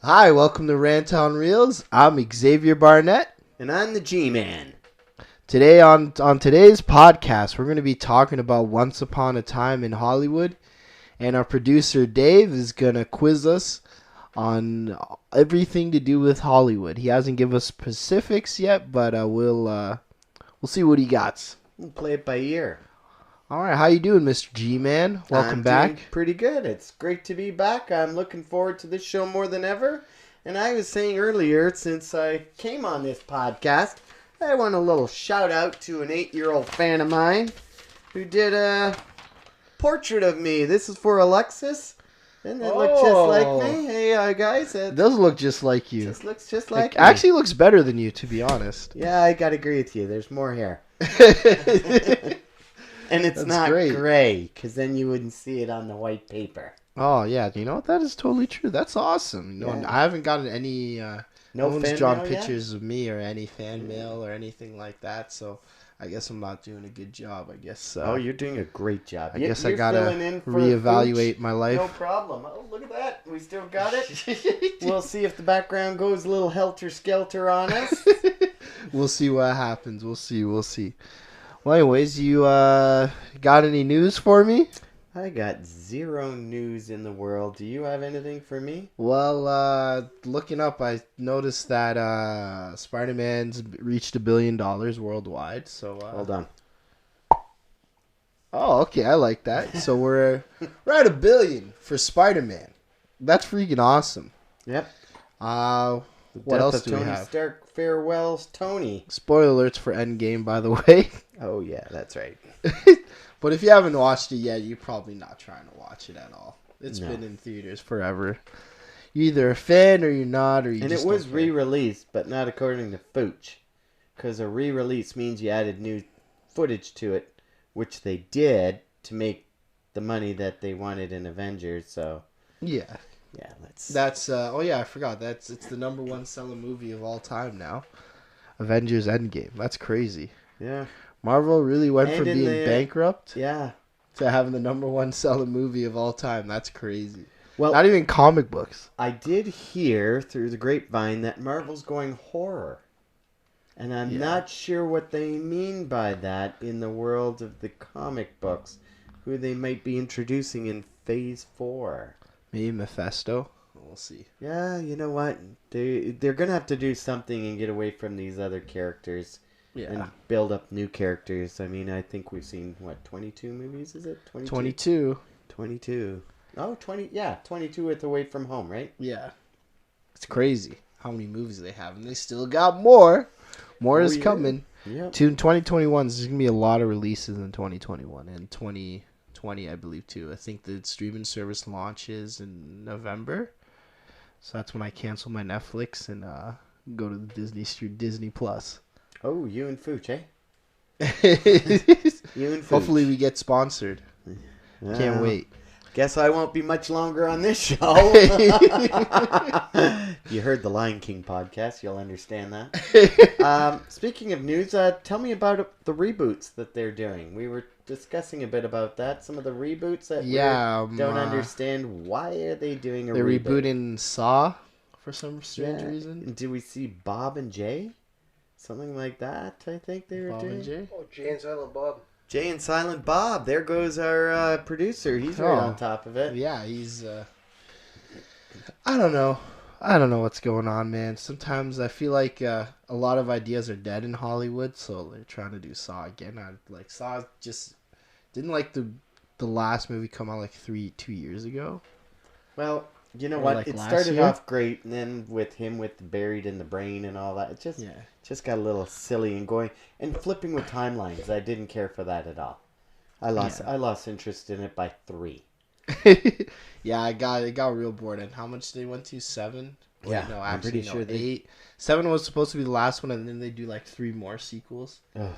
Hi, welcome to Rant on Reels. I'm Xavier Barnett. And I'm the G-Man. Today on today's podcast, we're going to be talking about Once Upon a Time in Hollywood. And our producer Dave is going to quiz us on everything to do with Hollywood. He hasn't given us specifics yet, but we'll see what he got. We'll play it by ear. All right, how you doing, Mr. G-Man? Welcome back. Doing pretty good. It's great to be back. I'm looking forward to this show more than ever. And I was saying earlier, since I came on this podcast, I want a little shout out to an 8-year-old fan of mine who did a portrait of me. This is for Alexis. Doesn't it look just like me? Hey, guys. It does look just like you. Just looks just like me. Actually looks better than you, to be honest. Yeah, I gotta agree with you. There's more hair. And it's not gray, because then you wouldn't see it on the white paper. Oh, yeah. You know what? That is totally true. That's awesome. No, Yeah. I haven't gotten any... no one's fan drawn mail pictures of me or any fan mail or anything like that, so I guess I'm not doing a good job, I guess. Oh, you're doing a great job. I guess I gotta reevaluate my life. No problem. Oh, look at that. We still got it. We'll see if the background goes a little helter-skelter on us. We'll see what happens. We'll see. Well, anyways, you got any news for me? I got zero news in the world. Do you have anything for me? Well, looking up, I noticed that Spider-Man's reached $1 billion worldwide. So hold on. Oh, okay, I like that. So we're at $1 billion for Spider-Man. That's freaking awesome. Yep. What else do we have? Stark farewells Tony. Spoiler alerts for Endgame, by the way. Oh yeah, that's right. But if you haven't watched it yet, you're probably not trying to watch it at all. It's been in theaters forever. You're either a fan or you're not, or you just. And it was re-released, but not according to Fooch, because a re-release means you added new footage to it, which they did to make the money that they wanted in Avengers. So yeah, that's. Oh yeah, I forgot. It's the #1 selling movie of all time now. Avengers Endgame. That's crazy. Yeah. Marvel really went from being bankrupt to having the #1 selling movie of all time. That's crazy. Well, not even comic books. I did hear through the grapevine that Marvel's going horror. And I'm not sure what they mean by that in the world of the comic books, who they might be introducing in Phase 4. Maybe Mephisto. We'll see. Yeah, you know what? They're going to have to do something and get away from these other characters. Yeah. And build up new characters. I mean, I think we've seen, 22 movies, is it? 22. 22. Oh, 20. Yeah, 22 with Away From Home, right? Yeah. It's crazy how many movies they have. And they still got more. More is coming. Yeah. 2021, there's going to be a lot of releases in 2021. And 2020, I believe, too. I think the streaming service launches in November. So that's when I cancel my Netflix and go to the Disney Plus. Oh, you and Fooch, eh? You and Fooch. Hopefully we get sponsored. Can't wait. Guess I won't be much longer on this show. You heard the Lion King podcast. You'll understand that. Speaking of news, tell me about the reboots that they're doing. We were discussing a bit about that. Some of the reboots that we don't understand. Why are they doing a reboot? They're rebooting Saw for some strange reason. And do we see Bob and Jay? Something like that, I think they were doing. Bob and Jay? Oh, Jay and Silent Bob. Jay and Silent Bob. There goes our producer. He's right on top of it. Yeah, he's... I don't know. I don't know what's going on, man. Sometimes I feel like a lot of ideas are dead in Hollywood, so they're trying to do Saw again. Saw just... Didn't the last movie come out 2 years ago? Well... You know what? It started off great, and then with him Buried in the Brain and all that, it just got a little silly and going and flipping with timelines. I didn't care for that at all. I lost interest in it by 3. Yeah, it got real bored. And how much they went to? 7? Yeah, no, I'm pretty sure 8. 7 was supposed to be the last one, and then they do 3 more sequels. Ugh.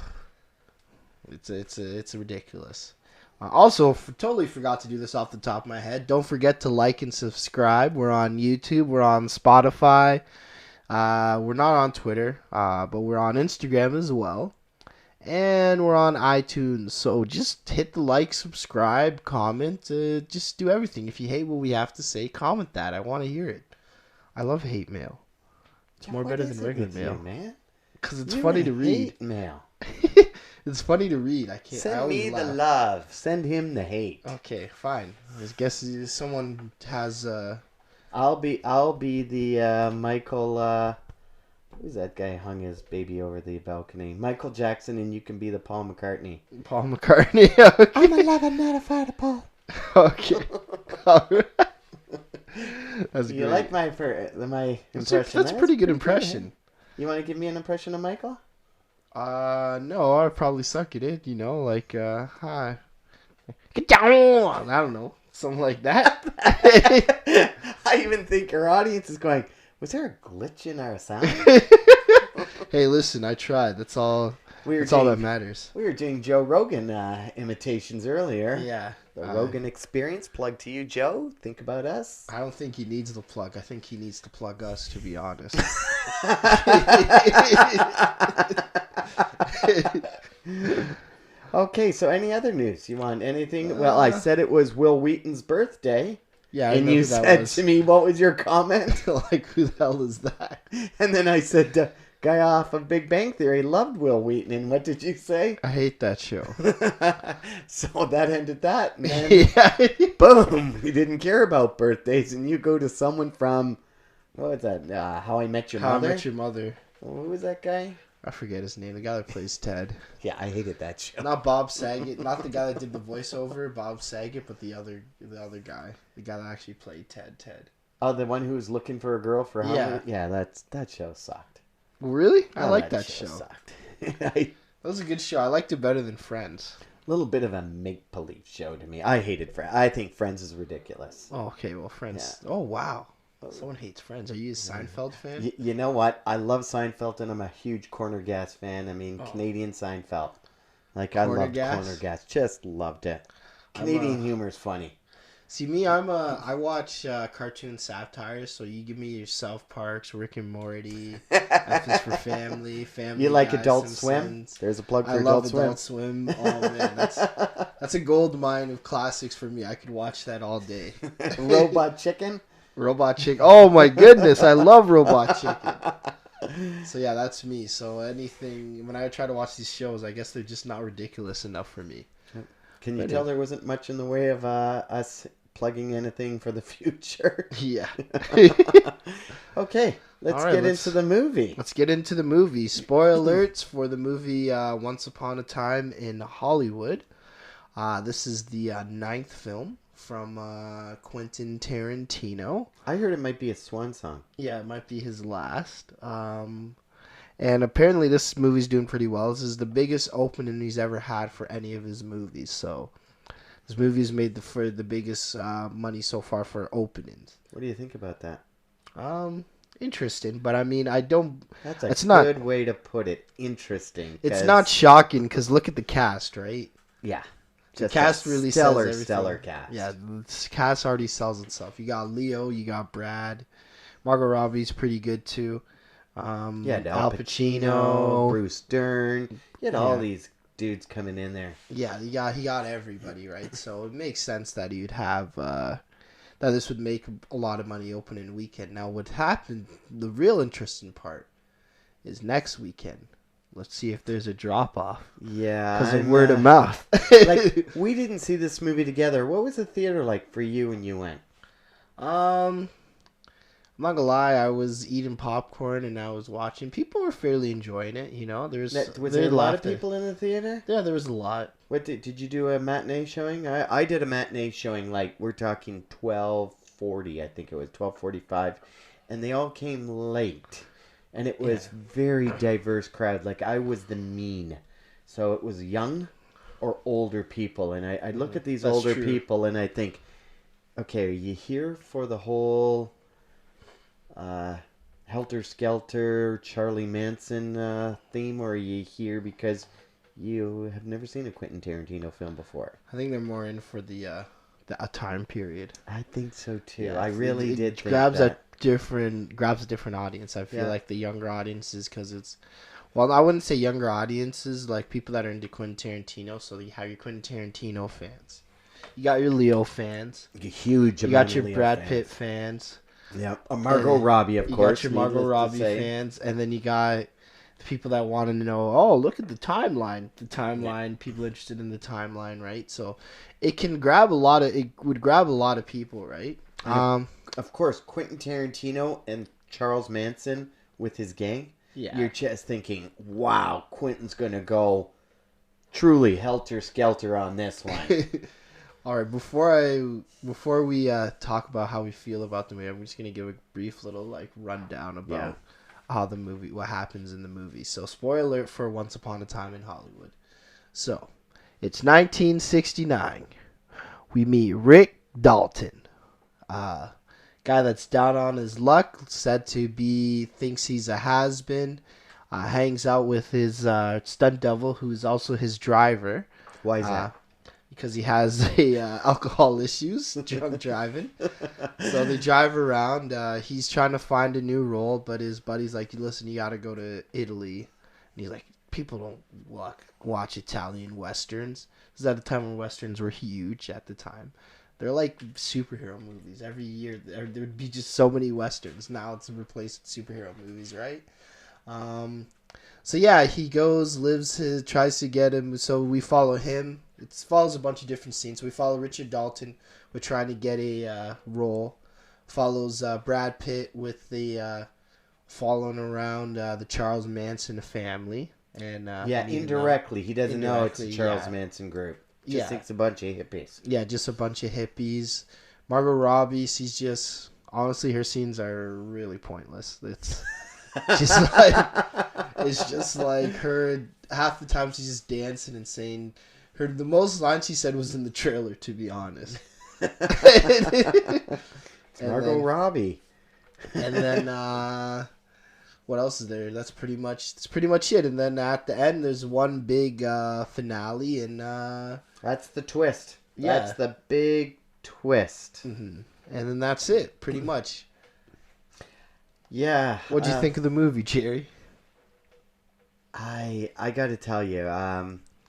It's ridiculous. Also, totally forgot to do this off the top of my head. Don't forget to like and subscribe. We're on YouTube. We're on Spotify. We're not on Twitter, but we're on Instagram as well. And we're on iTunes. So just hit the like, subscribe, comment. Just do everything. If you hate what we have to say, comment that. I want to hear it. I love hate mail. It's more better than regular mail. Man? Because it's You funny and to read. hate mail. It's funny to read. I can't. I Send always me the laugh. love. Send him the hate. Okay, fine. I guess someone has. I'll be the Michael. Who's that guy hung his baby over the balcony? Michael Jackson, and you can be the Paul McCartney. Paul McCartney. Okay. I'm a lover, not a fighter, Paul. Okay. That's You great. like my impression? That's a pretty good impression. You want to give me an impression of Michael? No, I probably suck at it. You know, like hi. Get down. I don't know, something like that. I even think our audience is going, was there a glitch in our sound? Hey, listen, I tried. That's all. We were That's all doing, that matters. We were doing Joe Rogan imitations earlier. Yeah. The Rogan Experience. Plug to you, Joe. Think about us. I don't think he needs the plug. I think he needs to plug us, to be honest. Okay, so any other news? You want anything? Well, I said it was Will Wheaton's birthday. Yeah, I and know you who that said was. to me, what was your comment? Like, who the hell is that? And then I said, the guy off of Big Bang Theory loved Will Wheaton. And what did you say? I hate that show. So that ended that. And then, Yeah. boom, we didn't care about birthdays. And you go to someone from, what was that? How I Met Your How I Mother? Met Your Mother. Who was that guy? I forget his name. The guy that plays Ted. Yeah, I hated that show. Not Bob Saget. Not the guy that did the voiceover, Bob Saget, but the other guy. The guy that actually played Ted. Oh, the one who was looking for a girl for how Yeah. many- Yeah, that show sucked. Really? I Oh, like that show. sucked. That was a good show. I liked it better than Friends. Little bit of a make-believe show to me. I hated Friends. I think Friends is ridiculous. Oh, okay. Well, Friends. Oh, wow. Someone hates Friends. Are you a Seinfeld fan? You know what? I love Seinfeld, and I'm a huge Corner Gas fan. I mean, Canadian Seinfeld. Like, I Corner loved Gas? Corner Gas. Just loved it. Canadian humor is funny. See, me, I watch cartoon satires, so you give me your South Parks, Rick and Morty, F is for Family You like Guy, Adult Swim? Simpsons. There's a plug for I Adult love Swim. Adult Swim. Oh, man, that's a gold mine of classics for me. I could watch that all day. Robot Chicken? Robot Chicken. Oh, my goodness. I love Robot Chicken. So, yeah, that's me. So, anything, when I try to watch these shows, I guess they're just not ridiculous enough for me. Can you But tell there wasn't much in the way of us plugging anything for the future? Yeah. Okay, let's All right, get into the movie. Let's get into the movie. Spoiler alerts for the movie Once Upon a Time in Hollywood. This is the ninth film from Quentin Tarantino. I heard it might be a swan song. Yeah, it might be his last. And apparently this movie's doing pretty well. This is the biggest opening he's ever had for any of his movies. So this movie's made for the biggest money so far for openings. What do you think about that? Interesting, but I mean, I don't. That's a It's good not- way to put it. Interesting. It's 'cause- not shocking because look at the cast, right? Yeah. The Just cast a really stellar, sells everything. stellar cast. Yeah, the cast already sells itself. You got Leo, you got Brad, Margot Robbie's pretty good too. Yeah, Al Pacino. Bruce Dern. You had all Yeah. these dudes coming in there. Yeah, he got everybody right. So it makes sense that he'd have that this would make a lot of money opening weekend. Now, what happened? The real interesting part is next weekend. Let's see if there's a drop off Yeah. because of I'm, word of mouth. Like, we didn't see this movie together. What was the theater like for you when you went? I'm not gonna lie, I was eating popcorn and I was watching. People were fairly enjoying it, you know. Was there a lot of people in the theater? Yeah, there was a lot. What did you do a matinee showing? I did a matinee showing. Like we're talking 12:40, I think it was 12:45, and they all came late, and it was very diverse crowd. Like I was the mean, so it was young or older people, and I look at these That's older true. people and I think, okay, are you here for the whole Helter Skelter, Charlie Manson theme, or are you here because you have never seen a Quentin Tarantino film before? I think they're more in for the a time period. I think so too. Yeah, I really it did think grabs that. grabs a different audience. I feel Yeah. like the younger audiences because it's. Well, I wouldn't say younger audiences, like people that are into Quentin Tarantino. So you have your Quentin Tarantino fans. You got your Leo fans. A huge You amount got your of Leo Brad fans. Pitt fans. Yeah, Margot Robbie, of You course. got your Margot Robbie fans, and then you got the people that want to know, oh, look at the timeline. The timeline, people interested in the timeline, right? So it would grab a lot of people, right? Of course, Quentin Tarantino and Charles Manson with his gang. Yeah. You're just thinking, wow, Quentin's going to go truly helter-skelter on this one. All right, before we talk about how we feel about the movie, I'm just gonna give a brief little rundown about what happens in the movie. So, spoiler alert for Once Upon a Time in Hollywood. So, it's 1969. We meet Rick Dalton, guy that's down on his luck, said to be thinks he's a has-been, hangs out with his stunt double, who's also his driver. Why is that? Because he has alcohol issues, drunk driving. So they drive around. He's trying to find a new role, but his buddy's like, listen, you got to go to Italy. And he's like, people don't watch Italian Westerns. This is at the time when Westerns were huge at the time. They're like superhero movies. Every year there would be just so many Westerns. Now it's replaced with superhero movies, right? So yeah, he goes, tries to get him. So we follow him. It follows a bunch of different scenes. We follow Richard Dalton. We're trying to get a role. Follows Brad Pitt with the following around the Charles Manson family. And indirectly. He doesn't know it's a Charles Manson group. Just thinks a bunch of hippies. Yeah, just a bunch of hippies. Margot Robbie, she's just... Honestly, her scenes are really pointless. It's just like her... Half the time she's just dancing and saying... The most lines she said was in the trailer, to be honest. Margot Robbie. And then what else is there? That's pretty much it. And then at the end, there's one big finale, and that's the twist. Yeah. That's the big twist. Mm-hmm. And then that's it, pretty much. Yeah. What'd you think of the movie, Jerry? I got to tell you,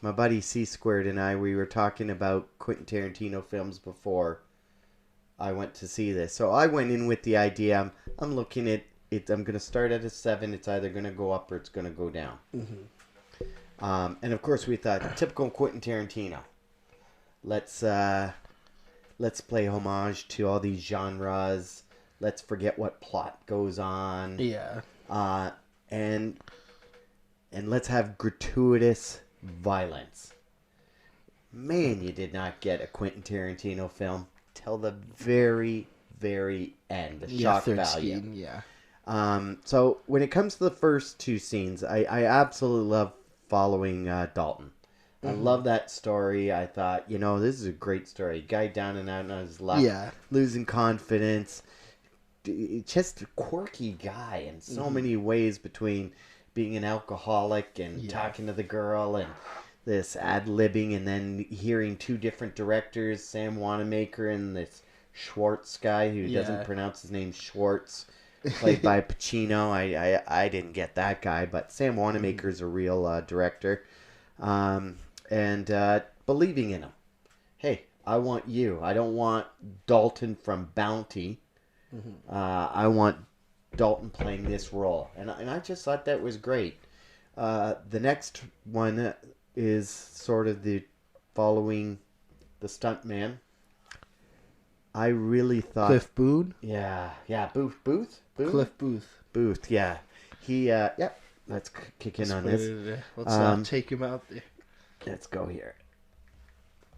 my buddy C Squared and I, we were talking about Quentin Tarantino films before I went to see this. So I went in with the idea, I'm looking at it, I'm going to start at a 7. It's either going to go up or it's going to go down. Mm-hmm. And of course we thought, typical Quentin Tarantino. Let's play homage to all these genres. Let's forget what plot goes on. Yeah. And let's have gratuitous violence. Man, you did not get a Quentin Tarantino film till the very, very end. The shock value. Scene, yeah. So when it comes to the first two scenes, I absolutely love following Dalton. Mm-hmm. I love that story. I thought, this is a great story. Guy down and out on his luck. Yeah. Losing confidence. Just a quirky guy in so many ways, between being an alcoholic and talking to the girl and this ad-libbing, and then hearing two different directors, Sam Wanamaker and this Schwartz guy who doesn't pronounce his name, Schwartz, played by Pacino. I didn't get that guy, but Sam Wanamaker is a real director. And believing in him. Hey, I want you. I don't want Dalton from Bounty. Mm-hmm. I want Dalton playing this role, and I just thought that was great. The next one is sort of the following the stuntman. I really thought Cliff Booth. Yeah, Booth. Cliff Booth. Yeah, he. Let's kick in on this. Let's take him out there. Let's go here.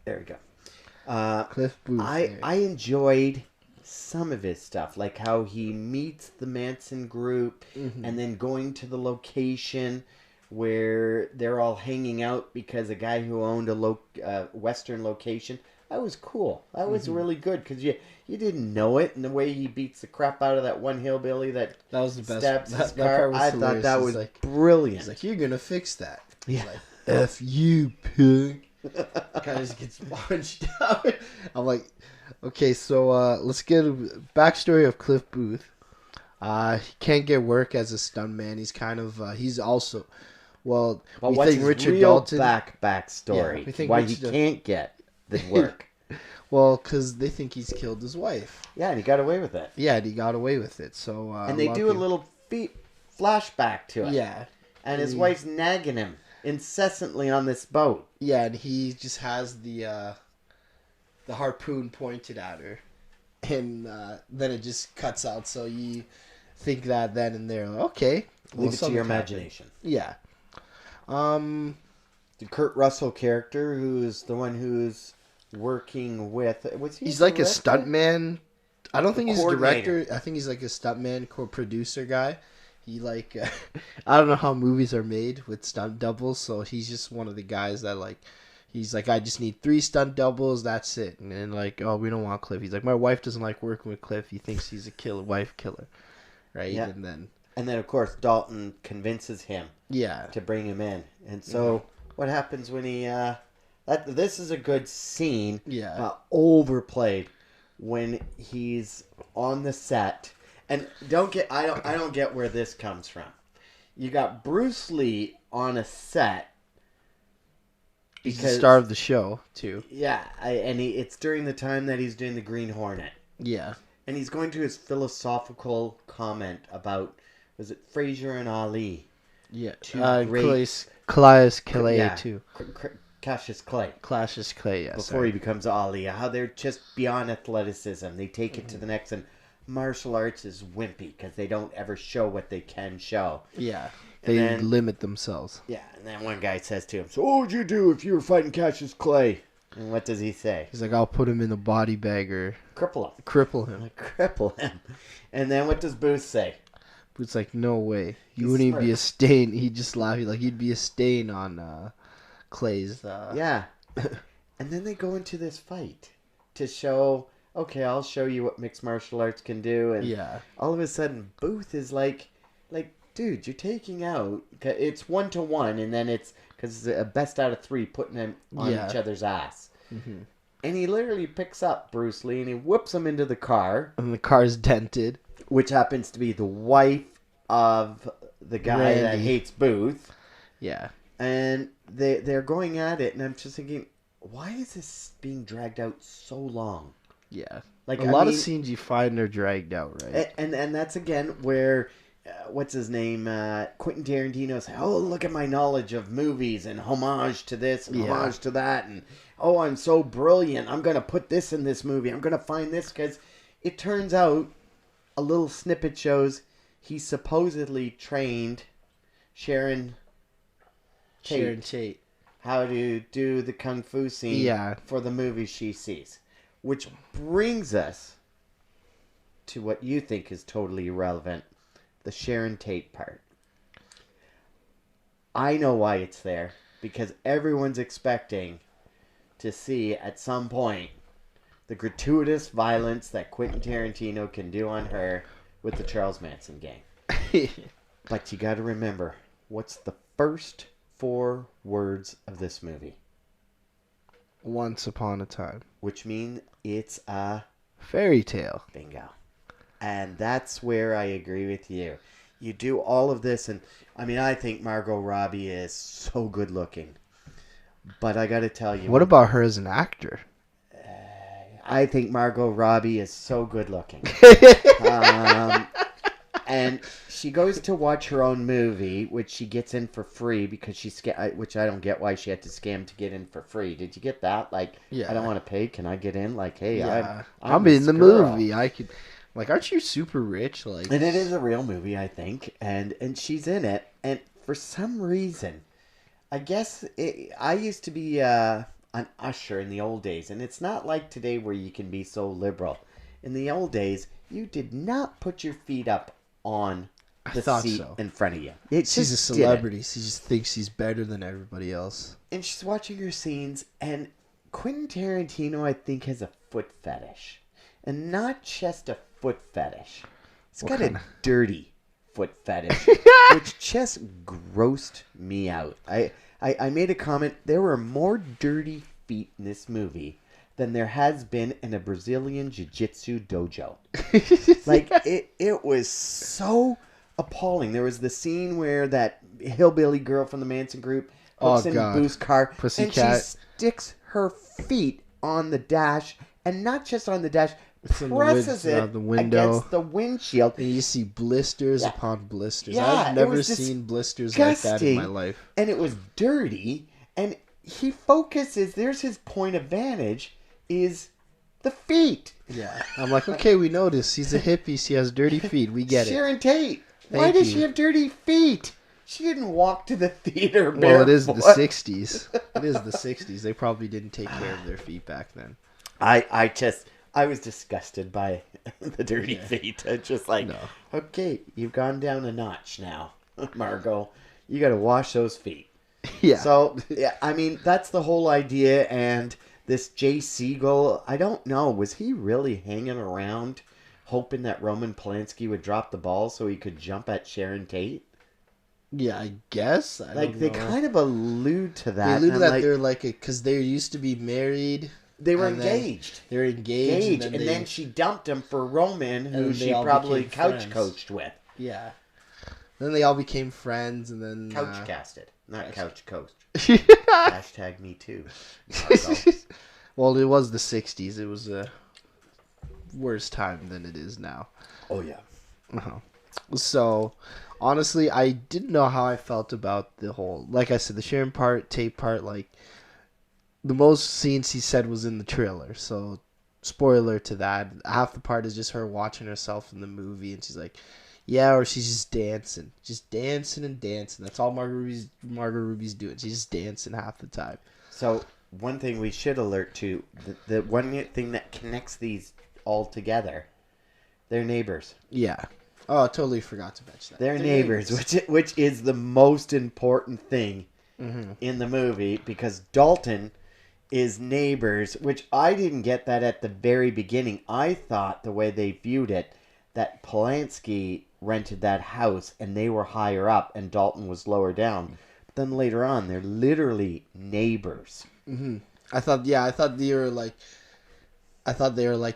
There we go. Cliff Booth. I enjoyed some of his stuff, like how he meets the Manson group, and then going to the location where they're all hanging out because a guy who owned a Western location. That was cool. That was really good, because you didn't know it, and the way he beats the crap out of that one hillbilly that was the best. Stabs his car. Part was I hilarious. thought that was brilliant. He's like, you're gonna fix that. Yeah. Like, F you, pig. Guy just gets punched out. I'm like, okay, so let's get a backstory of Cliff Booth. He can't get work as a stuntman. He's kind of he's also but we what's think his Richard real Dalton backstory? we think why Richard he can't get the work? Well, because they think he's killed his wife. Yeah, and he got away with it. Yeah, and he got away with it. So And they do a little flashback to it. Yeah. And his wife's nagging him incessantly on this boat. Yeah, and he just has the harpoon pointed at her, and then it just cuts out. So you think that then and there, like, okay, Leave it to your imagination. Yeah. The Kurt Russell character, who's the one who's working with, he's like a stuntman. I don't think he's a coordinator. director. I think he's like a stuntman, producer guy. He like I don't know how movies are made with stunt doubles, so he's just one of the guys that like he's like, I just need 3 stunt doubles, that's it. And then like, oh, we don't want Cliff. He's like, my wife doesn't like working with Cliff. He thinks he's a wife killer, right? Yeah. And then of course Dalton convinces him to bring him in. And so what happens when he this is a good scene, overplayed when he's on the set. And I don't get where this comes from. You got Bruce Lee on a set. He's the star of the show too. Yeah, it's during the time that he's doing the Green Hornet. Yeah. And he's going to his philosophical comment about, was it Frazier and Ali? Yeah. Claudius Clay too. Cassius Clay. Cassius Clay, yes. Before he becomes Ali. How they're just beyond athleticism. They take it to the next, and martial arts is wimpy because they don't ever show what they can show. Yeah. They limit themselves. Yeah, and then one guy says to him, so what would you do if you were fighting Cassius Clay? And what does he say? He's like, I'll put him in a body bag or... Cripple him. And then what does Booth say? Booth's like, no way. You wouldn't even be a stain. He just laughed. Like, you'd be a stain on Clay's... Yeah. And then they go into this fight to show, okay, I'll show you what mixed martial arts can do. And all of a sudden, Booth is like, dude, you're taking out... It's 1-to-1, and then it's... Because it's a best out of 3 putting them on each other's ass. Mm-hmm. And he literally picks up Bruce Lee and he whips him into the car. And the car's dented. Which happens to be the wife of the guy that hates Booth. Yeah. And they're going at it, and I'm just thinking, why is this being dragged out so long? Yeah. Like, a lot of scenes you find are dragged out, right? And that's, again, where... what's his name? Quentin Tarantino say, oh, look at my knowledge of movies and homage to this and homage to that. And, oh, I'm so brilliant. I'm going to put this in this movie. I'm going to find this because it turns out a little snippet shows he supposedly trained Sharon Tate how to do the kung fu scene for the movie she sees. Which brings us to what you think is totally irrelevant. The Sharon Tate part. I know why it's there. Because everyone's expecting to see at some point the gratuitous violence that Quentin Tarantino can do on her with the Charles Manson gang. But you gotta remember, what's the first 4 words of this movie? Once upon a time. Which means it's a... fairy tale. Bingo. And that's where I agree with you. You do all of this, and I mean, I think Margot Robbie is so good looking. But I got to tell you. What about her as an actor? I think Margot Robbie is so good looking. And she goes to watch her own movie, which she gets in for free because which I don't get why she had to scam to get in for free. Did you get that? Like, I don't want to pay. Can I get in? Like, hey, I'm in the movie. I could. Like, aren't you super rich? Like, and it is a real movie, I think, and she's in it. And for some reason, I guess I used to be an usher in the old days, and it's not like today where you can be so liberal. In the old days, you did not put your feet up on the seat in front of you. She's a celebrity. She just thinks she's better than everybody else. And she's watching her scenes, and Quentin Tarantino, I think, has a foot fetish. And not just a foot fetish. He's got a dirty foot fetish, which just grossed me out. I made a comment, there were more dirty feet in this movie than there has been in a Brazilian jiu-jitsu dojo. Like, it was so appalling. There was the scene where that hillbilly girl from the Manson group hooks in Booth's car, and she sticks her feet on the dash, and not just on the dash, It's on presses it the window. against the windshield. And you see blisters Yeah. upon blisters. Yeah, I've it never was seen blisters like that in my disgusting. life. And it was dirty, and he focuses, there's his point of vantage, is the feet. Yeah. I'm like, okay, we notice. He's a hippie. She has dirty feet. We get it. Sharon Tate, why Thank does you. she have dirty feet? She didn't walk to the theater barefoot. Well, it is the 60s. It is the 60s. They probably didn't take care of their feet back then. I was disgusted by the dirty feet. I just like, No. okay, you've gone down a notch now, Margot. You got to wash those feet. Yeah. So, yeah, I mean, that's the whole idea. And this Jay Siegel, I don't know, was he really hanging around hoping that Roman Polanski would drop the ball so he could jump at Sharon Tate? Yeah, I guess. I Like, don't they know. kind of allude to that. They allude to and that like, they're like, because they used to be married. they were and then engaged. They're engaged. And then she dumped him for Roman, who then they she all probably became couch friends. coached with. Yeah. Then they all became friends, and then Couch casted, not couch coached. yeah. Hashtag me too. Margot. Well, it was the 60s. It was a worse time than it is now. Oh yeah. Uh-huh. So, honestly, I didn't know how I felt about the whole, like I said, the Sharon Tate part, like, the most scenes he said was in the trailer, so, spoiler to that. Half the part is just her watching herself in the movie, and she's like, yeah, or she's just dancing. Just dancing and dancing. That's all Margot Robbie's doing. She's just dancing half the time. So one thing we should alert to, the one thing that connects these all together, they're neighbors. Yeah. Oh, I totally forgot to mention that. They're neighbors, which is the most important thing Mm-hmm. in the movie, because Dalton is neighbors, which I didn't get that at the very beginning. I thought the way they viewed it, that Polanski rented that house and they were higher up and Dalton was lower down. But then later on, they're literally neighbors. Mm-hmm. I thought they were like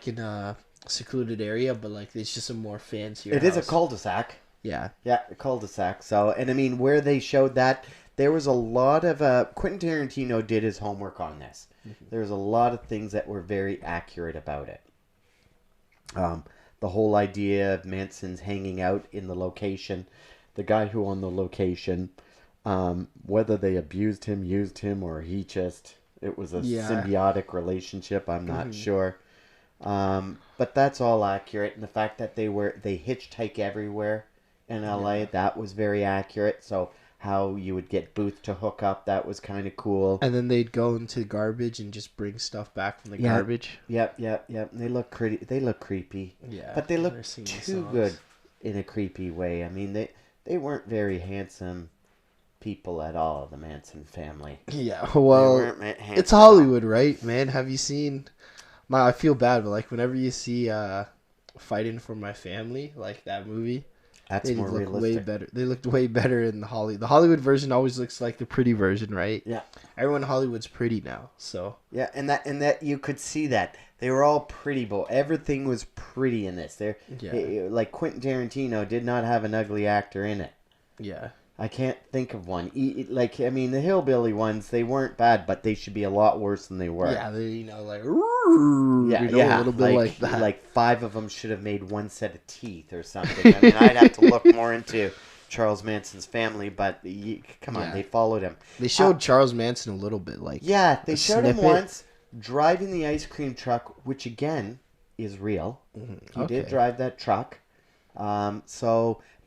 in a secluded area, but like it's just a more fancier. It is a house. cul-de-sac. Yeah. Yeah, a cul-de-sac. So, and I mean, where they showed that, there was a lot of... Quentin Tarantino did his homework on this. Mm-hmm. There was a lot of things that were very accurate about it. The whole idea of Manson's hanging out in the location, the guy who owned the location, whether they abused him, used him, or he just... It was a symbiotic relationship, I'm not sure. But that's all accurate. And the fact that they hitchhike everywhere in LA, that was very accurate. So how you would get Booth to hook up, that was kind of cool. And then they'd go into garbage and just bring stuff back from the garbage. Yep. And they look creepy. Yeah. But they look I've seen the too songs. good in a creepy way. I mean, they weren't very handsome people at all, the Manson family. Yeah. They Well, weren't handsome it's at all. Hollywood, right, man? Have you seen? I feel bad, but like whenever you see Fighting for My Family, like that movie, That's they more look realistic. way better. They looked way better in the Hollywood version always looks like the pretty version, right? Yeah. Everyone in Hollywood's pretty now, so Yeah, and that you could see that they were all pretty, but everything was pretty in this. Like Quentin Tarantino did not have an ugly actor in it. yeah. I can't think of one. I mean, the hillbilly ones, they weren't bad, but they should be a lot worse than they were. Yeah, they like Yeah, a little bit like that. Like 5 of them should have made one set of teeth or something. I mean, I'd have to look more into Charles Manson's family, but come on, Yeah. they followed him. They showed Charles Manson a little bit, like Yeah, they a showed him snippet. once driving the ice cream truck, which again is real. He did Okay. drive that truck.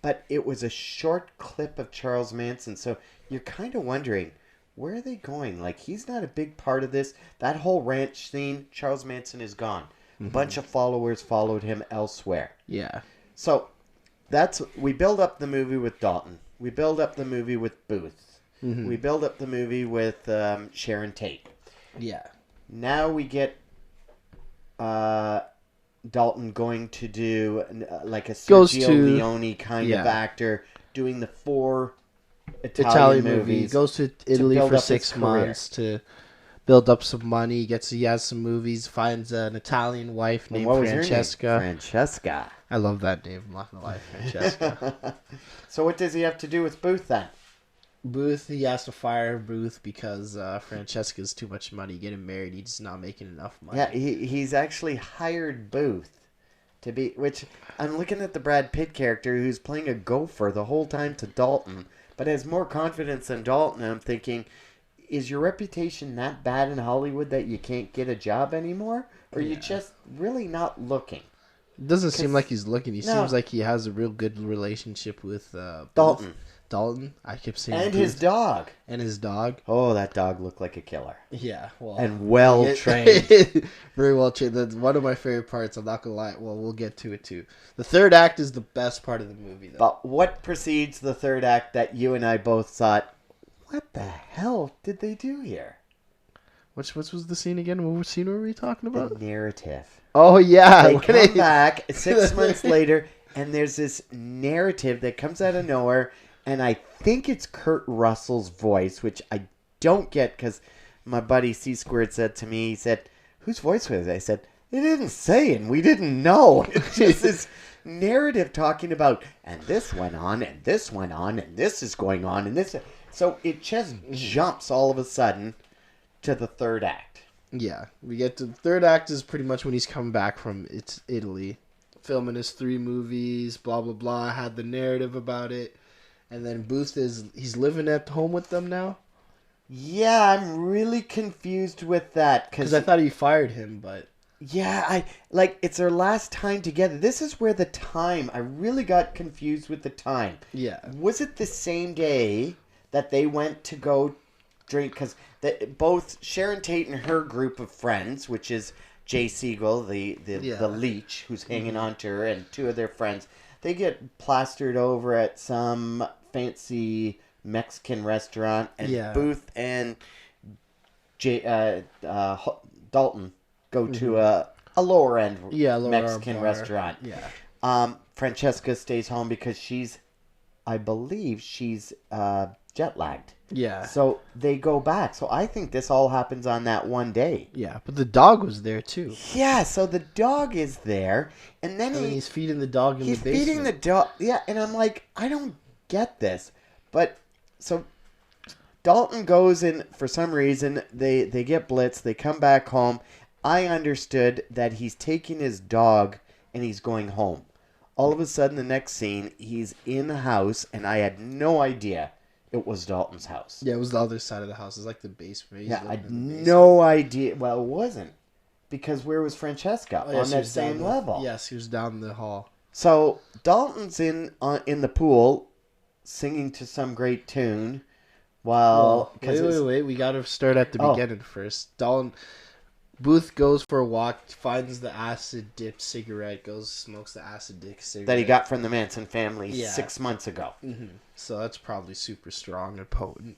But it was a short clip of Charles Manson, so you're kind of wondering, where are they going? Like, he's not a big part of this. That whole ranch scene, Charles Manson is gone. A bunch of followers followed him elsewhere. Yeah. So, we build up the movie with Dalton. We build up the movie with Booth. We build up the movie with Sharon Tate. Yeah. Now we get Dalton going to do like a Goes Sergio to- Leone kind of yeah. actor, doing the 4 Italian Italian movie. movies. Goes to Italy build for up his 6 career. months to build up some money. He has some movies. Finds an Italian wife And named what was her name? Francesca. Francesca. I love that name. I'm not gonna lie, Francesca. So what does he have to do with Booth then? Booth, he has to fire Booth because Francesca's too much money getting married. He's not making enough money. Yeah, he's actually hired Booth to be, which I'm looking at the Brad Pitt character who's playing a gopher the whole time to Dalton, but has more confidence than Dalton. And I'm thinking, is your reputation that bad in Hollywood that you can't get a job anymore? Or are you just really not looking? It doesn't seem like he's looking. He No. seems like he has a real good relationship with Dalton. Dalton. I kept saying And Booth. his dog. And his dog. Oh, that dog looked like a killer. Yeah, well, And well trained. Very well trained. That's one of my favorite parts. I'm not gonna lie. Well, we'll get to it too. The third act is the best part of the movie, though. But what precedes the third act that you and I both thought, what the hell did they do here? What was the scene again? What scene were we talking The about? narrative. Oh yeah, They when come back 6 months later, and there's this narrative that comes out of nowhere, and I think it's Kurt Russell's voice, which I don't get because my buddy C Squared said to me, he said, whose voice was it? I said, they didn't say, and we didn't know. It's just this narrative talking about, and this went on, and this went on, and this is going on, and this. So it just jumps all of a sudden to the third act. Yeah, we get to the third act is pretty much when he's come back from Italy, filming his 3 movies, blah blah blah. Had the narrative about it, and then Booth he's living at home with them now. Yeah, I'm really confused with that Because I thought he fired him, but yeah, it's their last time together. This is where the time, I really got confused with the time. yeah, Was it the same day that they went to go drink? Because both Sharon Tate and her group of friends, which is Jay Siegel, the leech who's hanging on to her, and 2 of their friends, they get plastered over at some fancy Mexican restaurant, and Booth and Dalton go to a lower end Mexican restaurant. Yeah. Francesca stays home because I believe she's jet lagged. Yeah. So they go back. So I think this all happens on that one day. Yeah, but the dog was there too. Yeah, so the dog is there, and then he's feeding the dog in the basement. He's feeding the dog. Yeah, and I'm like, I don't get this. But so Dalton goes in for some reason. They get blitzed. They come back home. I understood that he's taking his dog and he's going home. All of a sudden, the next scene, he's in the house, and I had no idea it was Dalton's house. Yeah, it was the other side of the house. It's like the basement. Yeah, I had no idea. Well, it wasn't. Because where was Francesca? Oh, yes, on that same level. Yes, he was down the hall. So Dalton's in the pool singing to some great tune while... Wait. We got to start at the beginning first. Booth goes for a walk, finds the acid dip cigarette, smokes the acid dip cigarette. That he got from the Manson family 6 months ago. Mm-hmm. So that's probably super strong and potent.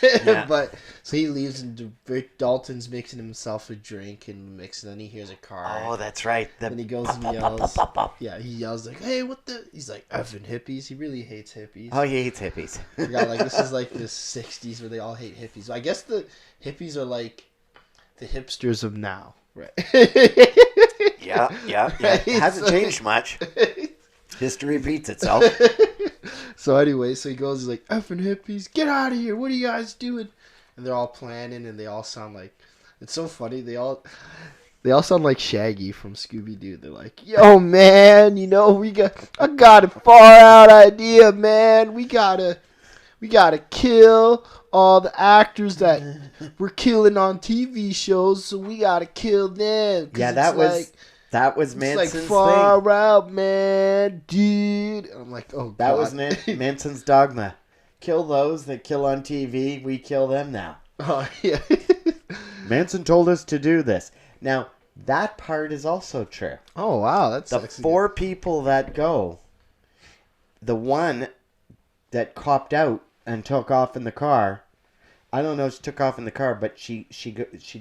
Yeah. But so he leaves, and Dalton's mixing himself a drink and then he hears a car. Oh, that's right. Then he goes and yells. Yeah, he yells like, "Hey, what the?" He's like, "Effing hippies." He really hates hippies. Oh, he hates hippies. This is like the '60s where they all hate hippies. I guess the hippies are like the hipsters of now, right? Yeah. It hasn't changed much. History repeats itself. So anyway, he goes, he's like, "Effing hippies, get out of here! What are you guys doing?" And they're all planning, and they all sound like, it's so funny. They all sound like Shaggy from Scooby Doo. They're like, "Yo, man, I got a far out idea, man. We gotta kill all the actors that we're killing on TV shows, so we gotta kill them." Yeah, that was Manson's like far out, man, dude. I'm like, oh god. That was Manson's dogma. Kill those that kill on TV. We kill them now. Oh yeah. Manson told us to do this. Now that part is also true. Oh wow, that's the 4 people that go. The one that copped out and took off in the car. I don't know if she took off in the car, but she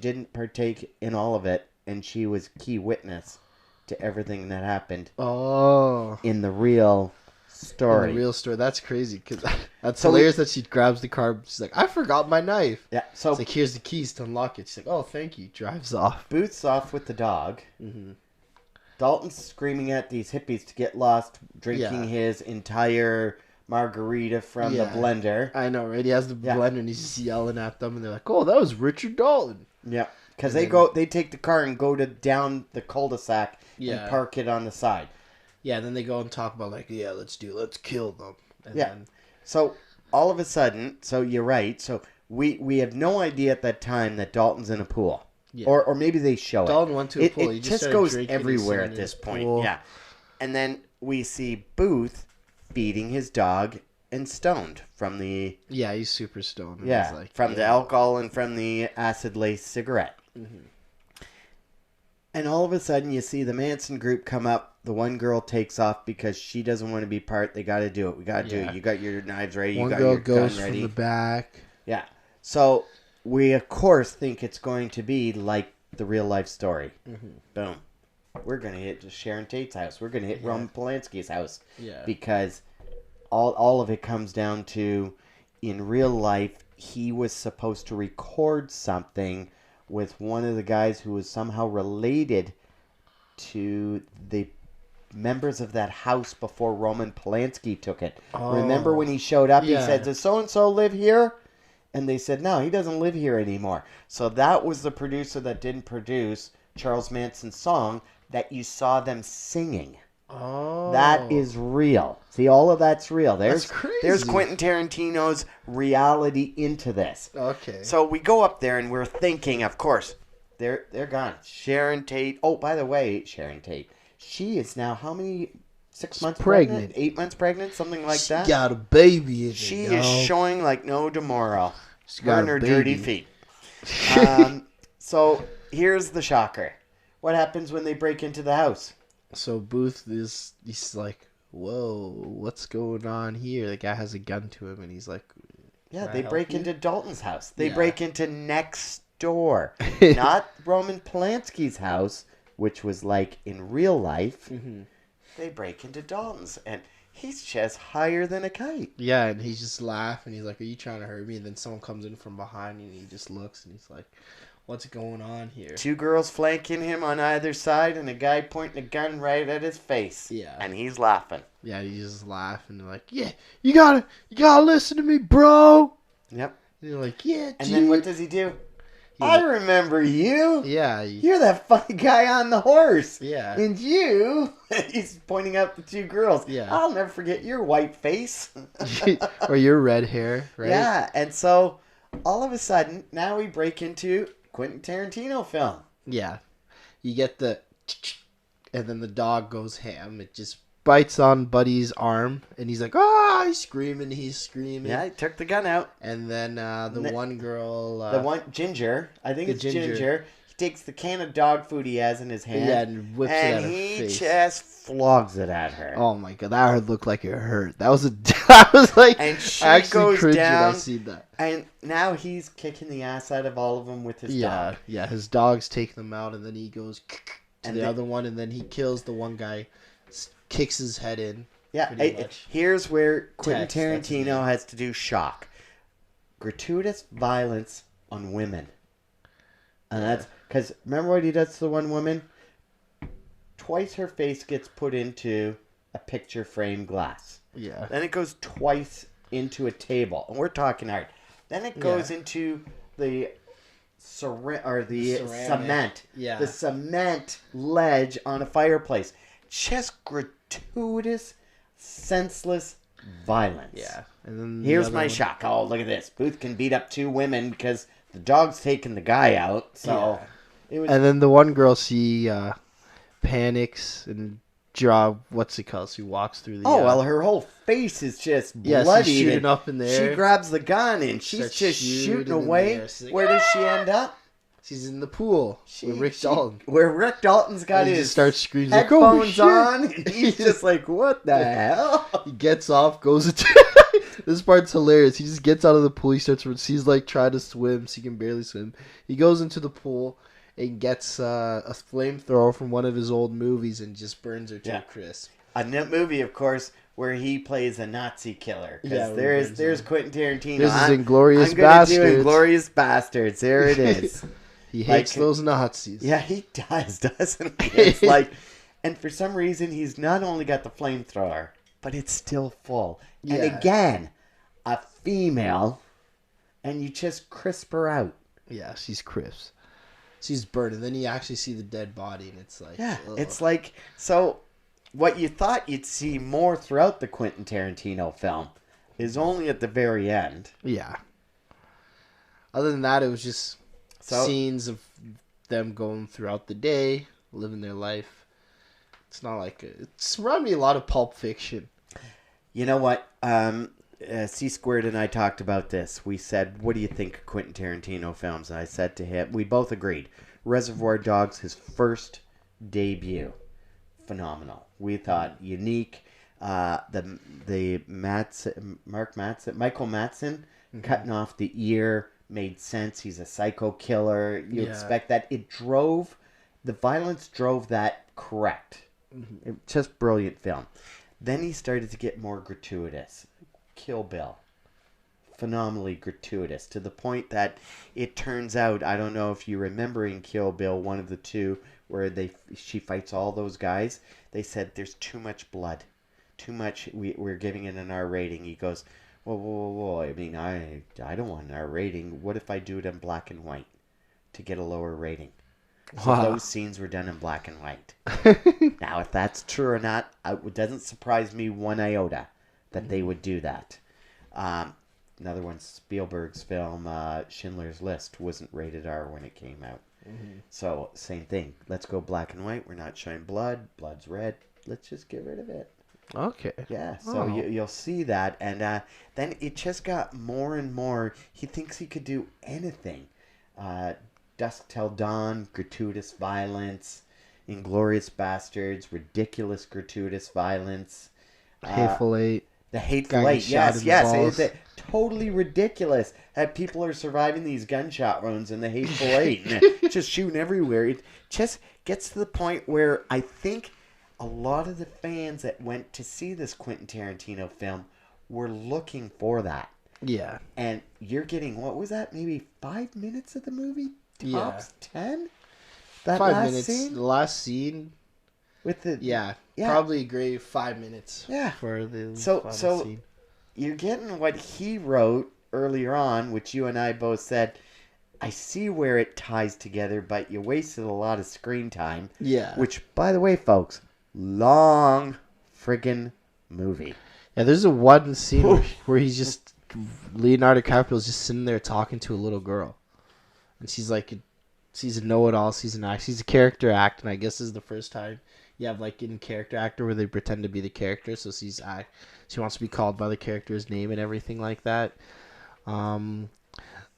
didn't partake in all of it, and she was key witness to everything that happened. Oh, in the real story. In the real story. That's crazy because that's hilarious that she grabs the car. She's like, "I forgot my knife." Yeah. So it's like, "Here's the keys to unlock it." She's like, "Oh, thank you." Drives off. Booth's off with the dog. Mm-hmm. Dalton's screaming at these hippies to get lost, drinking his entire margarita from the Yeah. blender. I know, right? He has the Yeah. blender and he's just yelling at them, and they're like, "Oh, that was Richard Dalton." Yeah, because And they then- they take the car and go down the cul-de-sac Yeah. and park it on the side. Yeah, then they go and talk about like, "Yeah, let's kill them." And Yeah. then, So all of a sudden, so you're right. So we have no idea at that time that Dalton's in a pool, yeah. or maybe they show Dalton went to a it. pool. It He just started goes drinking and everywhere sitting at in this the point. pool. Yeah, and then we see Booth feeding his dog and stoned from the Yeah, he's super stoned. And he's like, from the yeah. alcohol and from the acid-laced cigarette. Mhm. And all of a sudden, you see the Manson group come up. The one girl takes off because she doesn't want to be part. They got to do it. We got to do Yeah. it. You got your knives ready. One You got girl your goes gun from ready. the back. Yeah. So we, of course, think it's going to be like the real life story. Mhm. Boom. We're going to hit Sharon Tate's house. We're going to hit Yeah. Roman Polanski's house. Yeah. Because all of it comes down to, in real life, he was supposed to record something with one of the guys who was somehow related to the members of that house before Roman Polanski took it. Oh. Remember when he showed up, Yeah. he said, "Does so-and-so live here?" And they said, "No, he doesn't live here anymore." So that was the producer that didn't produce Charles Manson's song that you saw them singing. Oh. That is real. See, all of that's real. There's crazy. There's Quentin Tarantino's reality into this. Okay. So we go up there and we're thinking, of course, they're gone. Sharon Tate. Oh, by the way, Sharon Tate. She is now how many? 6 months pregnant? 8 months pregnant? Something like she that. got a baby in She it, is yo. showing like no tomorrow. She Her got and a her baby. dirty feet. So here's the shocker. What happens when they break into the house? So Booth he's like, "Whoa, what's going on here?" The guy has a gun to him, and he's like, Yeah, Can I they help break you? into Dalton's house. They Yeah. break into next door. Not Roman Polanski's house, which was like in real life. Mhm. They break into Dalton's, and he's just higher than a kite. Yeah, and he's just laughing. He's like, "Are you trying to hurt me?" And then someone comes in from behind, and he just looks, and he's like, "What's going on here?" Two girls flanking him on either side, and a guy pointing a gun right at his face. Yeah. And he's laughing. Yeah, he's just laughing, like, "Yeah, you gotta listen to me, bro." Yep. And you're like, "Yeah, And dude." then what does he do? He- I remember you. Yeah, You're that funny guy on the horse. yeah. And you, he's pointing out the two girls. Yeah. I'll never forget your white face. Or your red hair, right? Yeah, and so all of a sudden, now we break into Quentin Tarantino film. Yeah. You get the, and then the dog goes ham. It just bites on Buddy's arm, and he's like, "Ah!" He's screaming. Yeah, he took the gun out. And then the Ne- one girl, The one, Ginger, I think the it's Ginger. Ginger. He takes the can of dog food he has in his hand. yeah, and whips it at and her he face. just flogs it at her. Oh my god, that looked like it hurt. That was I was like, And she I actually goes cringed when I down. seen that. And now he's kicking the ass out of all of them with his Yeah, dog. yeah. His dogs take them out, and then he goes to And the they- other one, and then he kills the one guy, kicks his head in. Yeah, Pretty much. here's where Quentin Tex, that's his Tarantino name. has to do shock. Gratuitous violence on women. And that's because remember what he does to the one woman? Twice her face gets put into a picture frame glass. Yeah, Then it goes twice into a table. And we're talking art. Then it goes into the Ceramic. cement. Yeah. The cement ledge on a fireplace. Just gratuitous, senseless violence. yeah. And then the Here's other my one- shock. Oh, look at this. Booth can beat up two women because the dog's taking the guy out. So it was. And then the one girl, she panics and what's it called? She walks through the. Oh, well, her whole face is just yeah, bloody. she's shooting up in the air. She grabs the gun and she's Starts just shooting shooting in the away. air. She's like, Where does she end up? She's in the pool with Rick Dalton. Where Rick Dalton's got And he his just starts screaming, like, "Oh, headphones shit." on. And he's just like, what the hell? He gets off, goes into. This part's hilarious. He just gets out of the pool. He starts. He's like trying to swim. So he can barely swim. He goes into the pool and gets a flamethrower from one of his old movies and just burns her to a crisp. A movie, of course, where he plays a Nazi killer. Yeah, Because there's Quentin Tarantino. This is I'm Inglourious gonna do Bastards. Inglourious Bastards. There it is. He hates Like- those Nazis. Yeah, he does, doesn't he? It's like, and for some reason, he's not only got the flamethrower, but it's still full. Yeah. And again, a female, and you just crisp her out. Yeah, she's crisp. She's burning. Then you actually see the dead body, and it's like, Yeah, ugh. it's like, so what you thought you'd see more throughout the Quentin Tarantino film is only at the very end. Yeah. Other than that, it was just So, scenes of them going throughout the day, living their life. It's not like it's reminded me a lot of Pulp Fiction. you know what? C Squared and I talked about this. We said, what do you think of Quentin Tarantino films? And I said to him, we both agreed. Reservoir Dogs, his first debut. Phenomenal. We thought unique. The Michael Madsen cutting off the ear made sense. He's a psycho killer. You expect that. The violence drove that correct. Just brilliant film. Then he started to get more gratuitous. Kill Bill. Phenomenally gratuitous to the point that it turns out, I don't know if you remember in Kill Bill, one of the two where she fights all those guys, they said there's too much blood. Too much, we're giving it an R rating. He goes, whoa. I mean, I don't want an R rating. What if I do it in black and white to get a lower rating? So Wow. those scenes were done in black and white. Now, if that's true or not, it doesn't surprise me one iota that they would do that. Another one, Spielberg's film, Schindler's List, wasn't rated R when it came out. So, same thing. Let's go black and white. We're not showing blood. Blood's red. Let's just get rid of it. Okay. Yeah, so Oh. you'll see that. And then it just got more and more. He thinks he could do anything. Dusk Till Dawn, gratuitous violence. Inglorious Bastards, ridiculous gratuitous violence. Hateful Eight. The Hateful Guy Eight, gets shot in yes. the balls. It's totally ridiculous that people are surviving these gunshot wounds in the Hateful Eight and just shooting everywhere. It just gets to the point where I think a lot of the fans that went to see this Quentin Tarantino film were looking for that. Yeah. And you're getting, what was that, maybe 5 minutes of the movie? Yeah. Tops 10? That 5 last minutes. scene? The last scene. With the... Yeah. Yeah. Probably a great 5 minutes. Yeah. For the So- final so- scene. You're getting what he wrote earlier on, which you and I both said, I see where it ties together, but you wasted a lot of screen time. Yeah. Which, by the way, folks, long friggin' movie. Yeah, there's a one scene where he's just Leonardo DiCaprio's just sitting there talking to a little girl, and she's like, she's a know-it-all. She's an act. She's a character act, and I guess this is the first time you have like in character actor where they pretend to be the character. So she wants to be called by the character's name and everything like that. A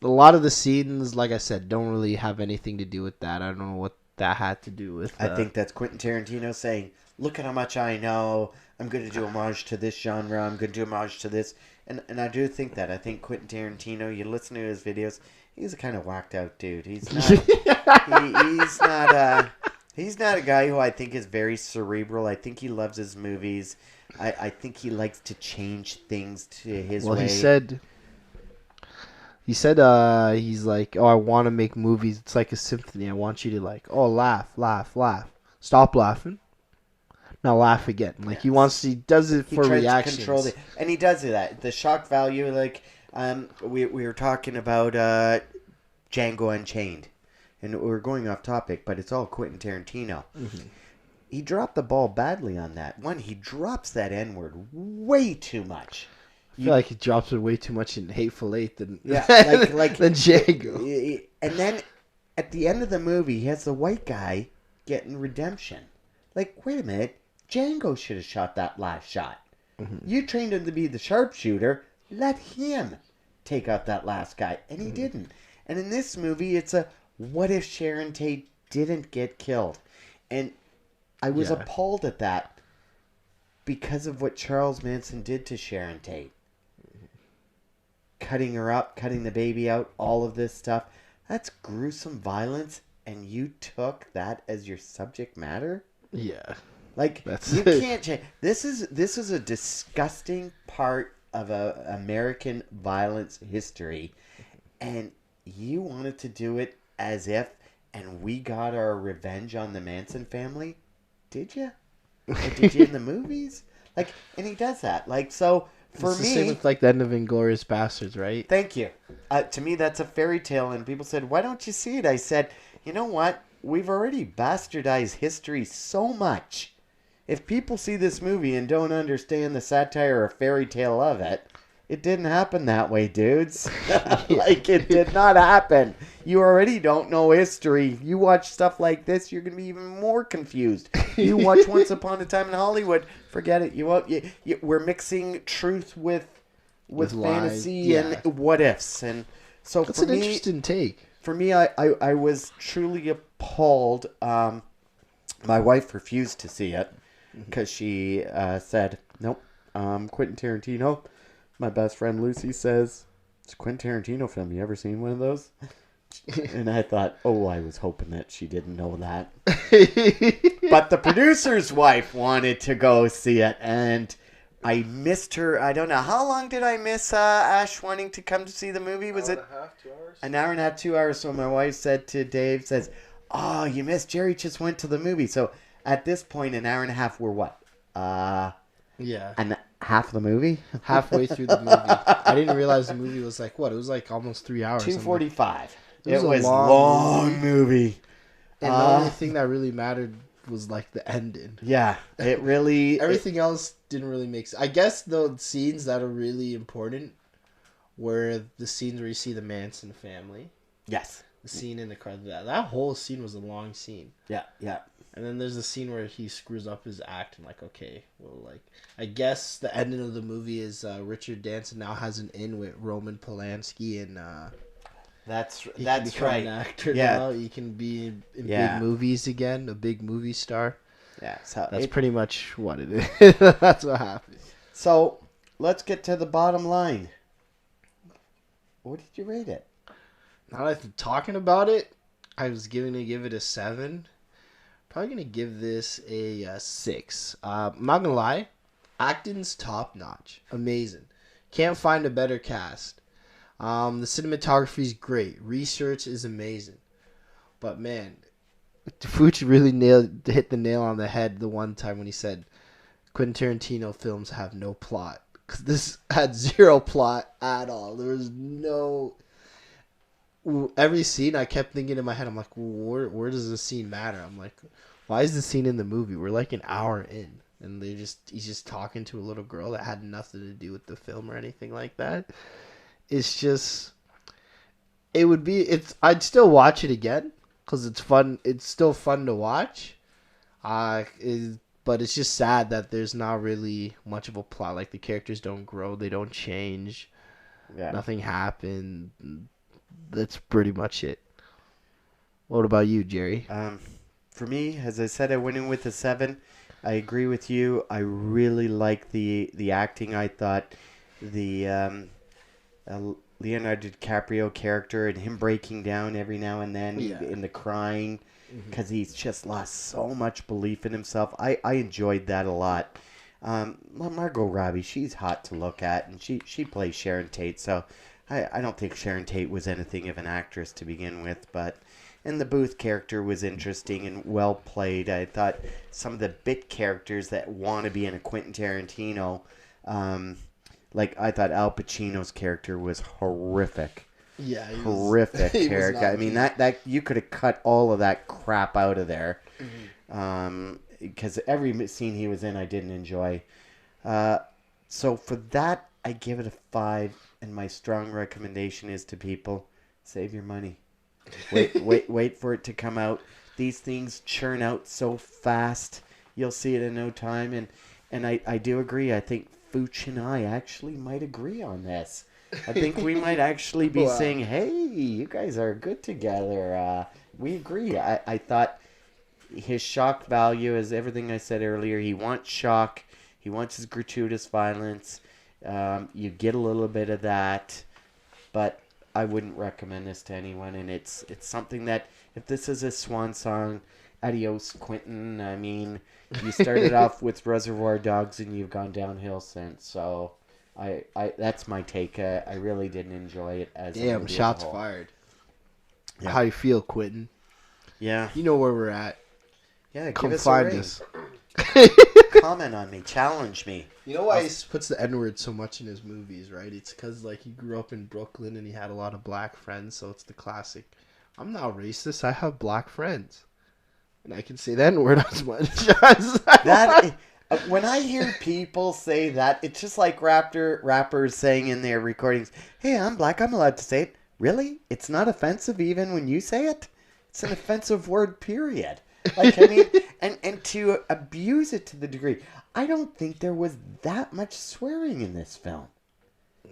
lot of the scenes, like I said, don't really have anything to do with that. I don't know what that had to do with. I think that's Quentin Tarantino saying, look at how much I know. I'm going to do homage to this genre. I'm going to do homage to this. And I do think that. I think Quentin Tarantino, you listen to his videos, he's a kind of whacked out dude. He's not, he's not a guy who I think is very cerebral. I think he loves his movies. I think he likes to change things to his way. Well, he said he's like, oh, I want to make movies. It's like a symphony. I want you to like, oh, laugh, laugh, laugh. Stop laughing. Now laugh again. Like he does it for reactions. To control and he does that. The shock value, like we were talking about Django Unchained, and we're going off topic, but it's all Quentin Tarantino. Mm-hmm. He dropped the ball badly on that. One, he drops that N-word way too much. I feel like he drops it way too much in Hateful Eight than like than Django. And then at the end of the movie, he has the white guy getting redemption. Like, wait a minute, Django should have shot that last shot. Mm-hmm. You trained him to be the sharpshooter. Let him take out that last guy, and he didn't. And in this movie, it's a what if Sharon Tate didn't get killed? And I was appalled at that because of what Charles Manson did to Sharon Tate. Cutting her up, cutting the baby out, all of this stuff. That's gruesome violence, and you took that as your subject matter? Yeah. Like, you can't change. This is a disgusting part of American violence history, and you wanted to do it as if, and we got our revenge on the Manson family? Did you? Or did you in the movies? Like, and he does that. Like, so for It's the me, same with like the end of Inglourious Bastards, right? thank you. To me, that's a fairy tale, and people said, "Why don't you see it?" I said, "You know what? We've already bastardized history so much. If people see this movie and don't understand the satire or fairy tale of it, it didn't happen that way, dudes. Like, it did not happen. You already don't know history. You watch stuff like this, you're gonna be even more confused. You watch Once Upon a Time in Hollywood, forget it. We're mixing truth with lies, fantasy yeah. and what ifs, and so That's for an me, interesting take. I was truly appalled. My wife refused to see it because she said, "Nope, Quentin Tarantino." My best friend Lucy says, "It's a Quentin Tarantino film. You ever seen one of those?" And I thought, oh, I was hoping that she didn't know that. But the producer's wife wanted to go see it, and I missed her. I don't know. How long did I miss Ash wanting to come to see the movie? Was it an hour and a half, 2 hours? So my wife said to Dave, says, "Oh, you missed. Jerry just went to the movie." So at this point, an hour and a half, we're what? Yeah. And half the movie? Halfway through the movie. I didn't realize the movie was like, what? It was like almost 3 hours. 2:45. It was a a long long movie. And the only thing that really mattered was like the ending. Yeah, it really... Everything else didn't really make sense. I guess the scenes that are really important were the scenes where you see the Manson family. Yes. The scene in the car. That whole scene was a long scene. Yeah, yeah. And then there's the scene where he screws up his act and like, okay, well, like, I guess the ending of the movie is Richard Danson now has an in with Roman Polanski and That's he right. can become an actor now. He can be in big movies again, a big movie star. Yeah, so That's pretty much what it is. That's what happened. So let's get to the bottom line. What did you rate it? Now that I'm talking about it, I was going to give it a 7. Probably going to give this a 6. I'm not going to lie. Acting's top notch. Amazing. Can't find a better cast. The cinematography is great. Research is amazing. But man, Fucci really hit the nail on the head the one time when he said Quentin Tarantino films have no plot. Because this had zero plot at all. There was no... Every scene I kept thinking in my head, I'm like, where does the scene matter? I'm like, why is the scene in the movie? We're like an hour in. And he's just talking to a little girl that had nothing to do with the film or anything like that. It's just... I'd still watch it again. Because it's fun. It's still fun to watch. But it's just sad that there's not really much of a plot. Like, the characters don't grow. They don't change. Yeah. Nothing happened. That's pretty much it. What about you, Jerry? For me, as I said, I went in with a 7. I agree with you. I really like the acting. I thought the Leonardo DiCaprio character and him breaking down every now and then in the crying because he's just lost so much belief in himself. I enjoyed that a lot. Margot Robbie, she's hot to look at, and she plays Sharon Tate, so I don't think Sharon Tate was anything of an actress to begin with, and the Booth character was interesting and well played. I thought some of the bit characters that want to be in a Quentin Tarantino, I thought Al Pacino's character was horrific. Yeah, horrific character. I mean, that you could have cut all of that crap out of there, because every scene he was in, I didn't enjoy. So for that, I give it a 5. And my strong recommendation is to people: save your money. Wait for it to come out. These things churn out so fast. You'll see it in no time. And I do agree. I think Fuch and I actually might agree on this. I think we might actually be saying, hey, you guys are good together. We agree. I thought his shock value is everything I said earlier. He wants shock. He wants his gratuitous violence. You get a little bit of that. But I wouldn't recommend this to anyone. And it's something that, if this is a swan song, adios, Quentin. I mean, you started off with Reservoir Dogs and you've gone downhill since. So I that's my take. I really didn't enjoy it as damn, shots fired. Yeah. How you feel, Quentin? Yeah. You know where we're at. Yeah, Come give us find a ring. us. comment on me. Challenge me. You know why he puts the N-word so much in his movies, right? It's because like he grew up in Brooklyn and he had a lot of black friends, so it's the classic. I'm not racist. I have black friends, and I can say the N-word as much as when I hear people say that, it's just like rappers saying in their recordings, "Hey, I'm black. I'm allowed to say it." Really? It's not offensive even when you say it? It's an offensive word, period. Like, I mean, and to abuse it to the degree, I don't think there was that much swearing in this film.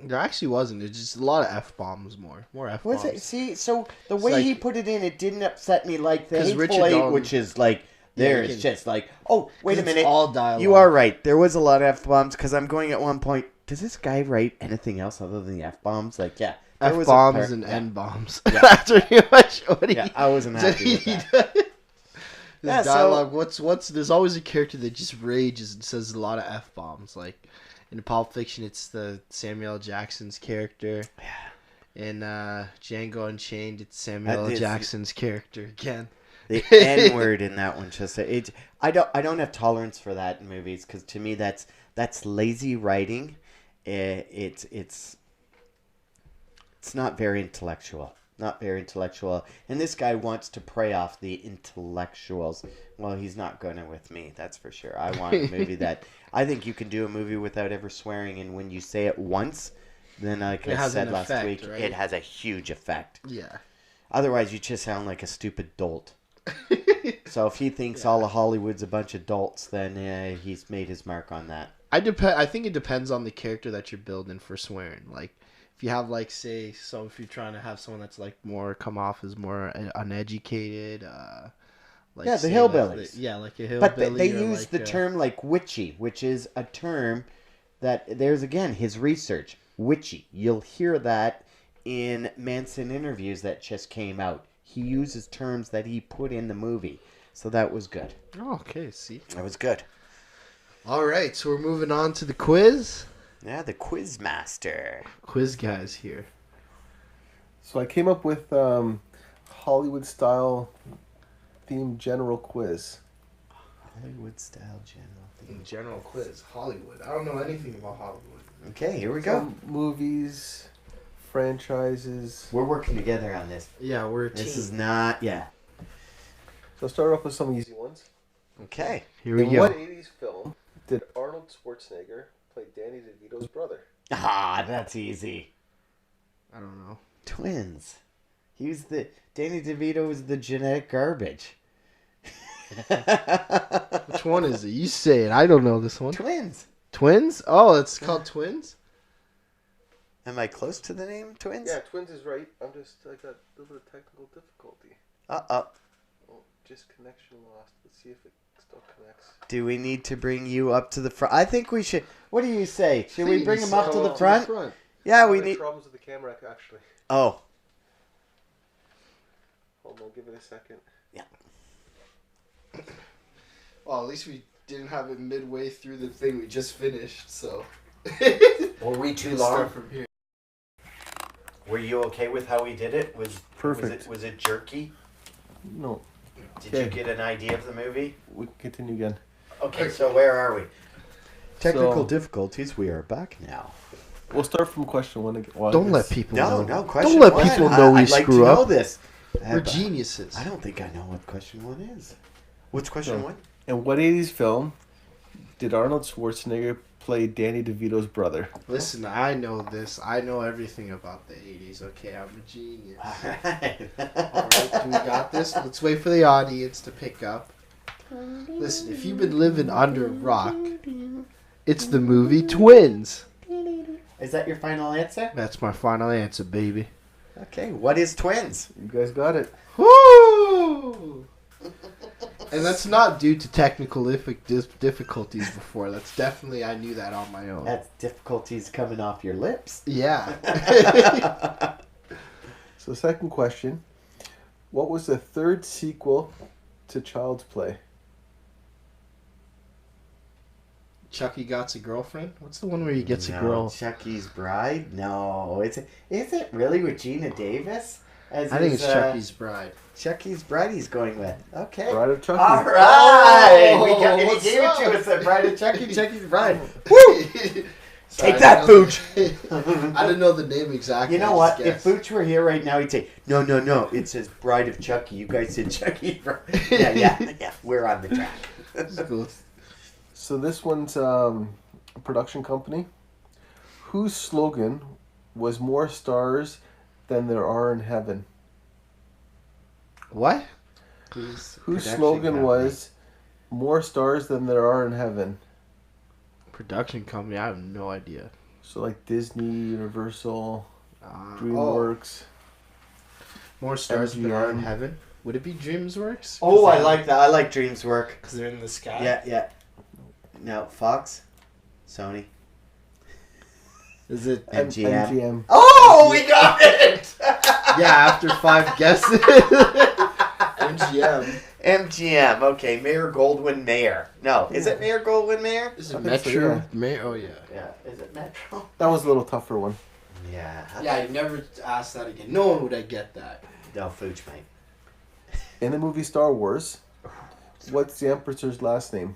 There actually wasn't. It's just a lot of F-bombs, more F-bombs. Was it? See, so the It's way like- he put it in, it didn't upset me like the 'Cause Hateful Richard Eight, Donner- which is like, there's just like, oh, wait a It's minute. all dialogue. You are right. There was a lot of F-bombs, because I'm going at one point, does this guy write anything else other than the F-bombs? Like, yeah. there was a F-bombs part- and yeah. N-bombs. Yeah. That's pretty much what he... Yeah, I wasn't happy with that. His Yeah, so- dialogue. What's? There's always a character that just rages and says a lot of F-bombs. Like in Pulp Fiction, it's the Samuel L. Jackson's character. Yeah. In Django Unchained, it's Samuel L. This- Jackson's character again. The N-word in that one, just it. I don't have tolerance for that in movies, because to me that's lazy writing. It's not very intellectual. Not very intellectual. And this guy wants to prey off the intellectuals. Well, he's not going to with me, that's for sure. I want a movie that... I think you can do a movie without ever swearing, and when you say it once, then like It I has said an last effect, week, right? it has a huge effect. Yeah. Otherwise, you just sound like a stupid dolt. So if he thinks all of Hollywood's a bunch of dolts, then he's made his mark on that. I think it depends on the character that you're building for swearing. Like, if you have like, say, so if you're trying to have someone that's like more come off as more uneducated, like Yeah, the say, hillbillies. like a hillbilly. But they or use like the term like witchy, which is a term that there's again his research. Witchy. You'll hear that in Manson interviews that just came out. He uses terms that he put in the movie. So that was good. Oh, okay, see. That was good. All right, so we're moving on to the quiz. Yeah, the quiz master. Quiz guys here. So I came up with Hollywood style themed general quiz. Hollywood style general. General quiz, Hollywood. I don't know anything about Hollywood. Okay, here we go. Some movies, franchises. We're working together on this. Yeah, we're a team. This is not, yeah. So I'll start off with some easy ones. Okay. Here we In go. what 80s film did Arnold Schwarzenegger play Danny DeVito's brother? Ah, that's easy. I don't know. Twins. Danny DeVito was the genetic garbage. Which one is it? You say it. I don't know this one. Twins. Twins? Oh, it's called Twins? Am I close to the name Twins? Yeah, twins is right. I got a little bit of technical difficulty. Uh-oh. Oh, just connection lost. Let's see if it still connects. Do we need to bring you up to the front? I think we should. What do you say? Should we bring him up to the front? Yeah, we Having need. problems with the camera, actually. Oh. Hold on, give it a second. Well, at least we didn't have it midway through the thing we just finished, so. Were we too Let's long? start from here. Were you okay with how we did it? Perfect. Was it jerky? No, Did you get an idea of the movie? we can continue again. Okay, so where are we? Technical So- difficulties. We are back now. We'll start from question one again. Well, Don't let it's- people No, know. no question. Don't let one. people know we I'd like screw to up. know this. We're geniuses. I don't think I know what question one is. What's question No. one? In what 80s film did Arnold Schwarzenegger play Danny DeVito's brother? Listen, I know this. I know everything about the 80s, okay? I'm a genius. Alright, we got this. Let's wait for the audience to pick up. Listen, if you've been living under a rock, it's the movie Twins. Is that your final answer? That's my final answer, baby. Okay, what is Twins? You guys got it. Woo! And that's not due to technical difficulties before. That's definitely, I knew that on my own. That's difficulties coming off your lips. Yeah. So second question. What was the third sequel to Child's Play? Chucky Got's a Girlfriend? What's the one where he gets a No, girl? Chucky's Bride? No. Is it really with Gina Davis? As I think his, it's Chucky's Bride. Chucky's Bride he's going with. Okay. Bride of Chucky. All right. We got, he what's gave up? it to us. The Bride of Chucky, Chucky's Bride. Woo! Sorry, Take that, I didn't know Pooch. I didn't know the name exactly. You know I what? just If guessed. Pooch were here right now, he'd say, no. It says Bride of Chucky. You guys said Chucky. Yeah. We're on the track. That's cool. So this one's a production company whose slogan was "More stars than there are in heaven." What? Whose Production slogan company. was "More stars than there are in heaven." Production company? I have no idea. So like Disney, Universal, Oh, DreamWorks. more stars than there are in MGM. heaven. Would it be DreamsWorks? Oh, I like that. I like Dreams Work. Because they're in the sky. Yeah. No, Fox, Sony, Is it? MGM. MGM. Oh, we got it! Yeah, after 5 guesses. MGM. MGM. Okay, Mayor Goldwyn Mayer. No, is it Mayer Goldwyn Mayer? Is I it think so, Metro? Oh yeah. Yeah. Is it Metro? That was a little tougher one. Yeah. Yeah, you never asked that again. No one would have get that. No, Fooch, mate. In the movie Star Wars, what's the Emperor's last name?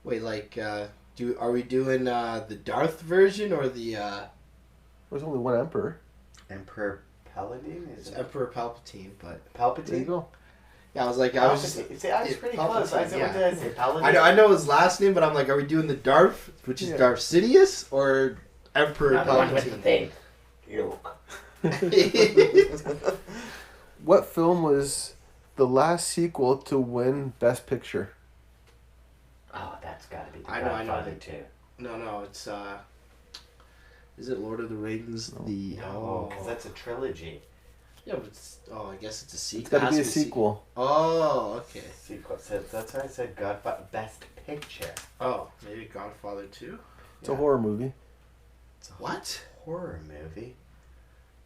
Wait, like, are we doing the Darth version or the There's only one emperor. Emperor Paladin? Is it Emperor Palpatine? But There you Palpatine? go. yeah, I was like, I was just. See, I was pretty close. I said, yeah. what did I say? Paladin? I know his last name, but I'm like, are we doing the Darth, which is Yeah. Darth Sidious, or Emperor Not the one with the Palpatine? thing. Luke. What film was the last sequel to win Best Picture? Oh, that's got to be the I know. Godfather too. No, it's is it Lord of the Rings? The No, because that's a trilogy. yeah, but it's I guess it's a sequel. It's got to Has be a to sequel. Oh, okay. Sequel. So that's why I said Godfather Best Picture. Oh, maybe Godfather 2? It's a horror movie. It's a What? horror movie.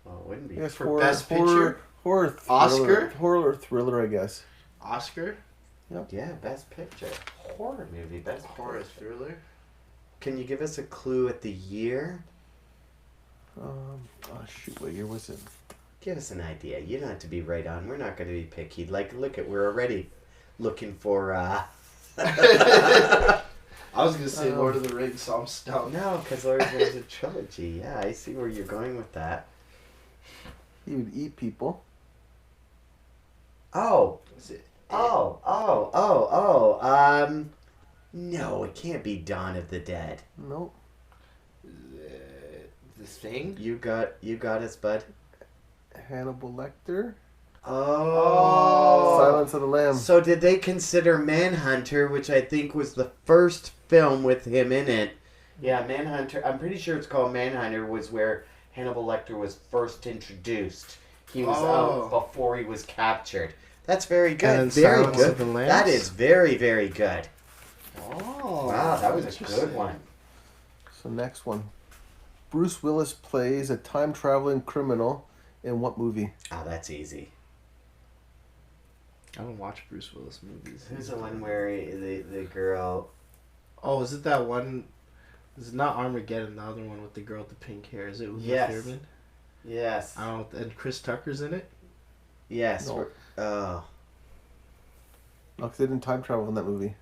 Well, it wouldn't be. Yes, For horror, Best horror, Picture? horror thriller, Oscar? horror thriller, I guess. Oscar? Yeah, Best Picture. Horror movie. Best Horror Picture. thriller? Can you give us a clue at the year? Oh shoot, what year was it? Give us an idea. You don't have to be right on. We're not going to be picky. Like, look at, we're already looking for, I was gonna say Lord of the Rings, so I'm stumped. No, because there's a trilogy. Yeah, I see where you're going with that. He would eat people. Oh. Is it? No, it can't be Dawn of the Dead. Nope. The Thing? You got us, bud. Hannibal Lecter. Oh. Silence of the Lambs. So did they consider Manhunter, which I think was the first film with him in it? Yeah, Manhunter. I'm pretty sure it's called Manhunter. Was where Hannibal Lecter was first introduced. He was out before he was captured. That's very good. And Very Silence good. of the Lambs? That is very, very good. Oh. Wow, that was a interesting. good one. So next one. Bruce Willis plays a time-traveling criminal in what movie? Oh, that's easy. I don't watch Bruce Willis movies. Who's the one where the girl? Oh, is it that one? Is it not Armageddon? The other one with the girl with the pink hair? Is it Uma Yes. Thurman? Yes. I don't. And Chris Tucker's in it. Yes. No. Oh. No, because they didn't time travel in that movie.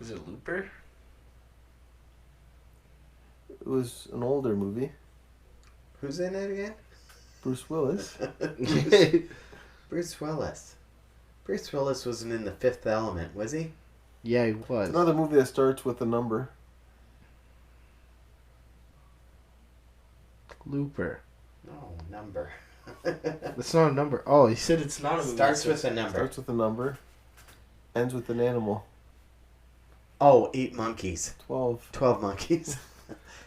Is it Looper? It was an older movie. Who's in it again? Bruce Willis. Bruce Willis. Bruce Willis wasn't in The Fifth Element, was he? Yeah, he It's was. another movie that starts with a number. Looper. No, number. It's not a number. Oh, he said it's not a movie. Starts with a number. Starts with a number. Ends with an animal. Oh, 8 monkeys. 12. 12 monkeys.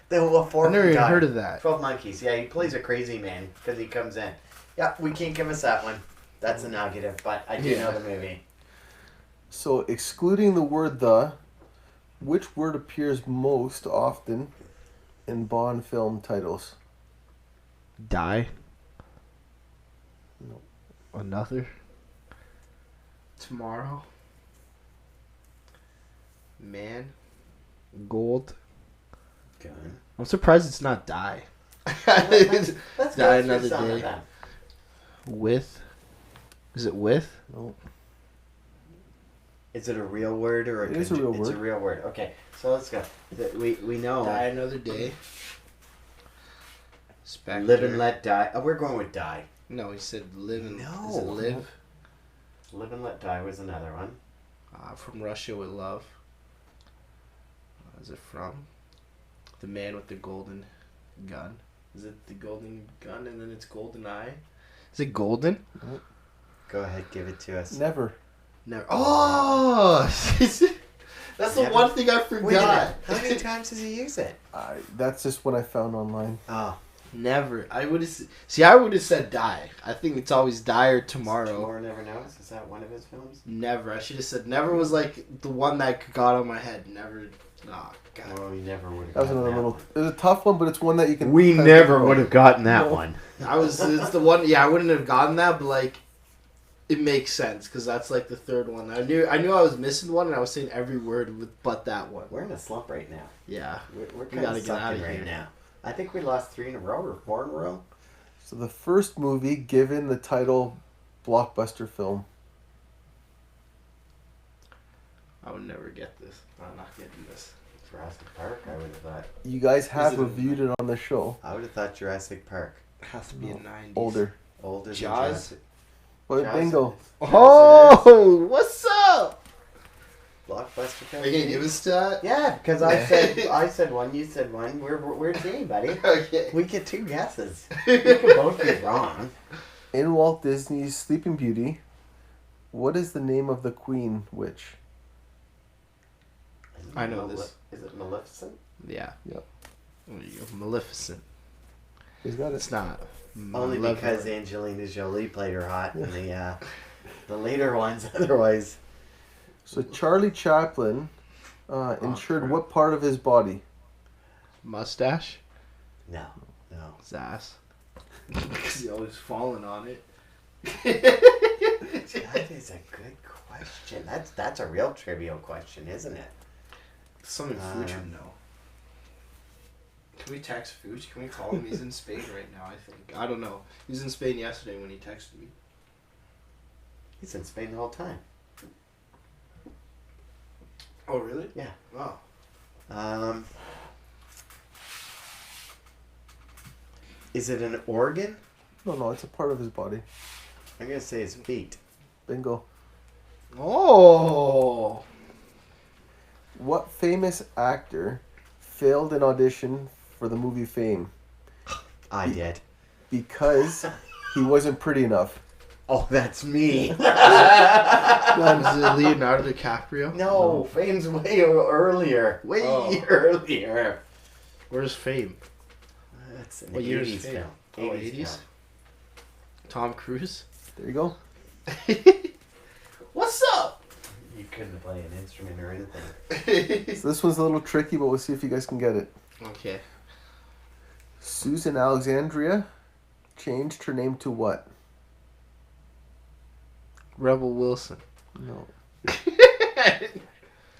They were four. I've never even God. heard of that. 12 monkeys. Yeah, he plays a crazy man because he comes in. Yeah, we can't give us that one. That's a negative, but I do know the movie. So, excluding the word the, which word appears most often in Bond film titles? Die. No. Another. Tomorrow. Man. Gold. Good. I'm surprised it's not die. Let's Die go through another some day. of them. With? Is it with? No. Is it a real word or a? It is a real It's a word. real word. Okay, so let's go. We know. Die another day. Spectre. Live and let die. Oh, we're going with die. No, he said live and. No. Is it live? Live and let die was another one. From Russia with love. Is it from? The man with the golden gun. Is it the golden gun and then it's golden eye? Is it golden? Go ahead, give it to us. Never. Never. Oh! That's the Never? one thing I Wait a forgot. minute. How many times does he use it? That's just what I found online. Oh, Never. I would have. See, I would have said die. I think it's always die or tomorrow. Tomorrow Never Knows. Is that one of his films? Never. I should have said never was like the one that got on my head. Never. Oh, God. Oh, we never would have. That was another little. It was a tough one, but it's one that you can. We kind of never go. would have gotten that No. one. It's the one. Yeah, I wouldn't have gotten that, but like, it makes sense because that's like the third one. I knew I was missing one, and I was saying every word but that one. We're in a slump right now. Yeah. We're We kind gotta of get outta sucking right here. now. I think we lost 3 in a row or 4 in a row. So the first movie given the title blockbuster film. I would never get this. I'm not getting this. Jurassic Park. I would have thought. You guys have it a- reviewed it on the show. I would have thought Jurassic Park. It has to be a No. 90s. Older. Older than Jaws? Jurassic. But Jaws bingo. is- Oh, what's up? Blockbuster film. Are you gonna give us that? Yeah, because I said one, you said one. We're a team, buddy. Okay. We get 2 guesses. We can both be wrong. In Walt Disney's Sleeping Beauty, what is the name of the queen witch? I know this. Is it Maleficent? Yeah. Yep. There you go. Maleficent. He's got it. It's not. Only Malevolent. because Angelina Jolie played her hot in the later ones. Otherwise, So Charlie Chaplin insured what part of his body? Mustache. no. His ass. Because he's always falling on it. That is a good question. That's a real trivial question, isn't it? Something Fuchs would know. Can we text Fuchs? Can we call him? He's in Spain right now, I think. I don't know. He was in Spain yesterday when he texted me. He's in Spain the whole time. Oh, really? Yeah. Wow. Is it an organ? No, it's a part of his body. I'm gonna say his feet. Bingo. Oh! What famous actor failed an audition for the movie Fame I did. because he wasn't pretty enough? Oh, that's me. Is it Leonardo DiCaprio? No, Fame's way earlier. Way Oh. earlier. Where's Fame? That's an What year is 80s Fame? film. Oh, 80s? Tom Cruise? There you go. What's up? You couldn't play an instrument or anything. So this one's a little tricky, but we'll see if you guys can get it. Okay. Susan Alexandria changed her name to what? Rebel Wilson. No.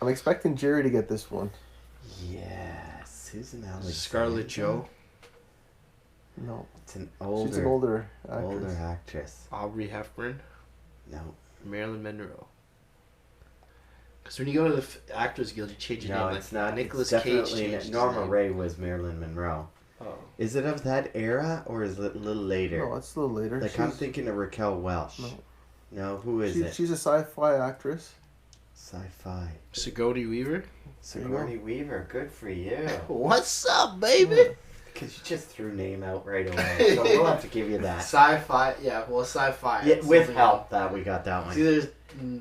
I'm expecting Jerry to get this one. Yeah, Susan Alexander. Scarlett Joe. No. It's an She's an older actress. older actress. Aubrey Hepburn. No, Marilyn Monroe. Because when you go to the Actors Guild, you change your no, name. it's not. Nicholas It's Cage definitely changed his Norma name. Ray was Marilyn Monroe. Oh. Is it of that era or is it a little later? No, it's a little later. Like I'm thinking of Raquel Welch. No. No, who is it? She's a sci-fi actress. Sci-fi. Sigourney Weaver. Sigourney Weaver, good for you. What's up, baby? Because you just threw name out right away. So we'll have to give you that. Sci-fi. Yeah, well, sci-fi. Yeah, It's with something- help that we got that It's one. either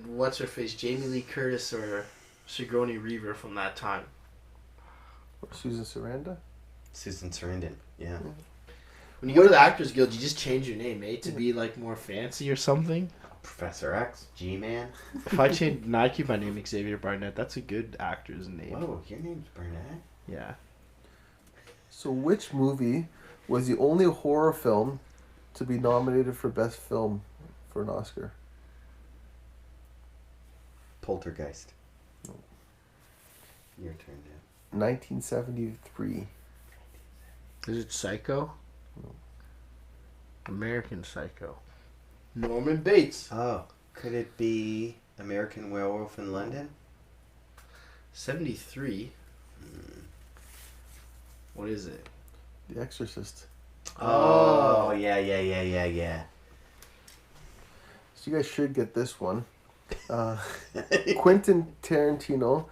what's her face, Jamie Lee Curtis or Sigourney Weaver from that time. Or Susan Sarandon. Susan Sarandon. Yeah. When you go to the Actors Guild, you just change your name, to be like more fancy or something. Professor X, G-Man. If I change, I keep my name Xavier Barnett. That's a good actor's name. Whoa, your name's Burnett. Yeah. So which movie was the only horror film to be nominated for Best Film for an Oscar? Poltergeist. No. Your turn now. 1973. Is it Psycho? American Psycho. Norman Bates. Oh, could it be American Werewolf in London? 73. What is it? The Exorcist. Oh, yeah. So you guys should get this one. Quentin Tarantino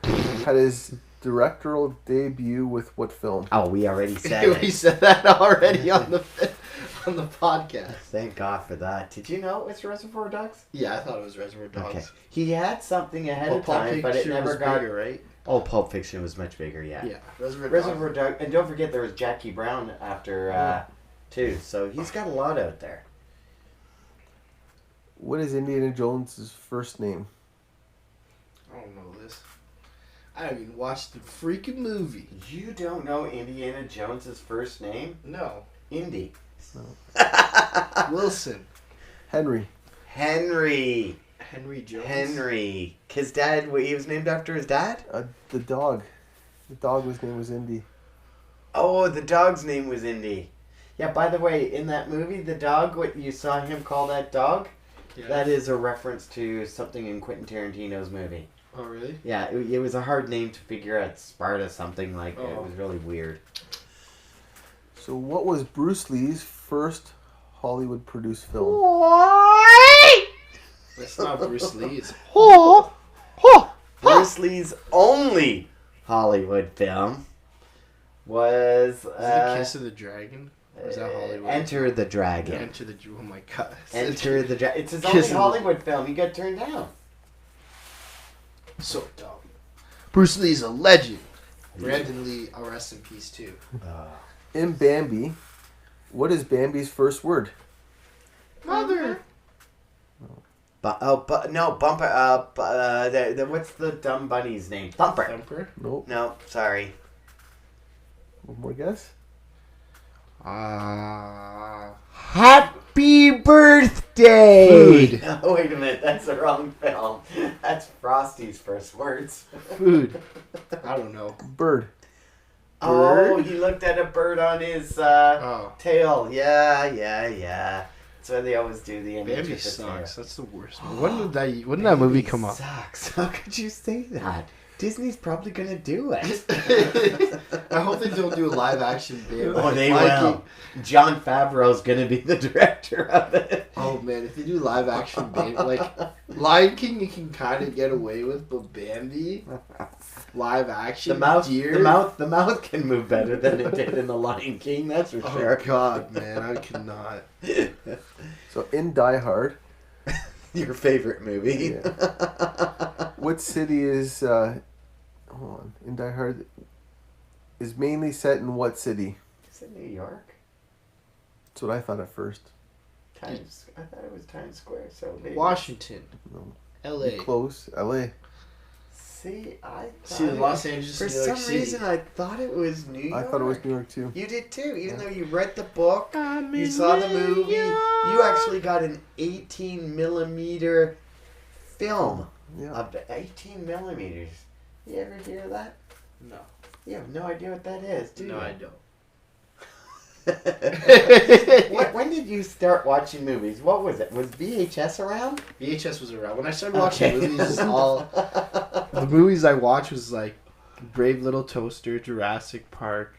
had his directorial debut with what film? Oh, we already said We it. said that already on the podcast. Thank God for that. Did you know it was Reservoir Dogs? Yeah, I thought it was Reservoir Dogs. Okay. He had something ahead Well, of time, but it never was got... bigger, right? Oh, Pulp Fiction was much bigger, yeah. Yeah. Reservoir Dogs. And don't forget there was Jackie Brown after, too. So he's got a lot out there. What is Indiana Jones' first name? I don't know this. I haven't even watched the freaking movie. You don't know Indiana Jones's first name? No. Indy. Wilson. Henry. Henry. Henry Jones. Henry. His dad, he was named after his dad? The dog. The dog's name was Indy. Oh, the dog's name was Indy. Yeah, by the way, in that movie, the dog, what you saw him call that dog, Yeah. that is a reference to something in Quentin Tarantino's movie. Oh, really? Yeah, it was a hard name to figure out. Sparta something like that. It Oh. was really weird. So what was Bruce Lee's first Hollywood produced film? That's not Bruce Lee. It's Bruce Lee's only Hollywood film was Is it Kiss of the Dragon? Or is that Hollywood? Enter the Dragon. Enter the... Oh, my God. Enter the Dragon. It's his Kiss only of the- Hollywood film. He got turned down. So dumb. Bruce Lee's a legend. Brandon Lee, rest in peace, too. In Bambi, what is Bambi's first word? Mother. Bumper. What's the dumb bunny's name? Thumper. Thumper. Nope. No, sorry. One more guess? Happy birthday! Food. Oh, wait a minute. That's the wrong film. That's Frosty's first words. Food. I don't know. Bird. Oh, Bird? he looked at a bird on his Oh. tail. Yeah. That's why they always do the image Bambi with the sucks. tail. That's the worst. When did that movie come up? Sucks. How could you say that? Disney's probably gonna do it. I hope they don't do a live action Bambi. Oh, they Lion will. King. John Favreau's gonna be the director of it. Oh man, if they do live action Bambi, like Lion King, you can kind of get away with, but Bambi, live action, deer. The mouth can move better than it did in the Lion King. That's for Oh sure. God, man, I cannot. So in Die Hard, Your favorite movie? what city is hold on, in Die Hard is mainly set in what city? Is it New York? That's what I thought at first. I thought it was Times Square. So maybe. Washington, No. L.A. Close. LA. See, I thought See, it Los was- Angeles, For New York some City. reason, I thought it was New York. I thought it was New York too. You did too, even though you read the book, you saw the movie. You actually got an 18 millimeter film Yeah. of 18 millimeters. You ever hear that? No, You have no idea what that is, do you? no, I don't. When did you start watching movies? What was it? Was VHS around? VHS was around when I started watching Okay. movies. All the movies I watched was like Brave Little Toaster, Jurassic Park,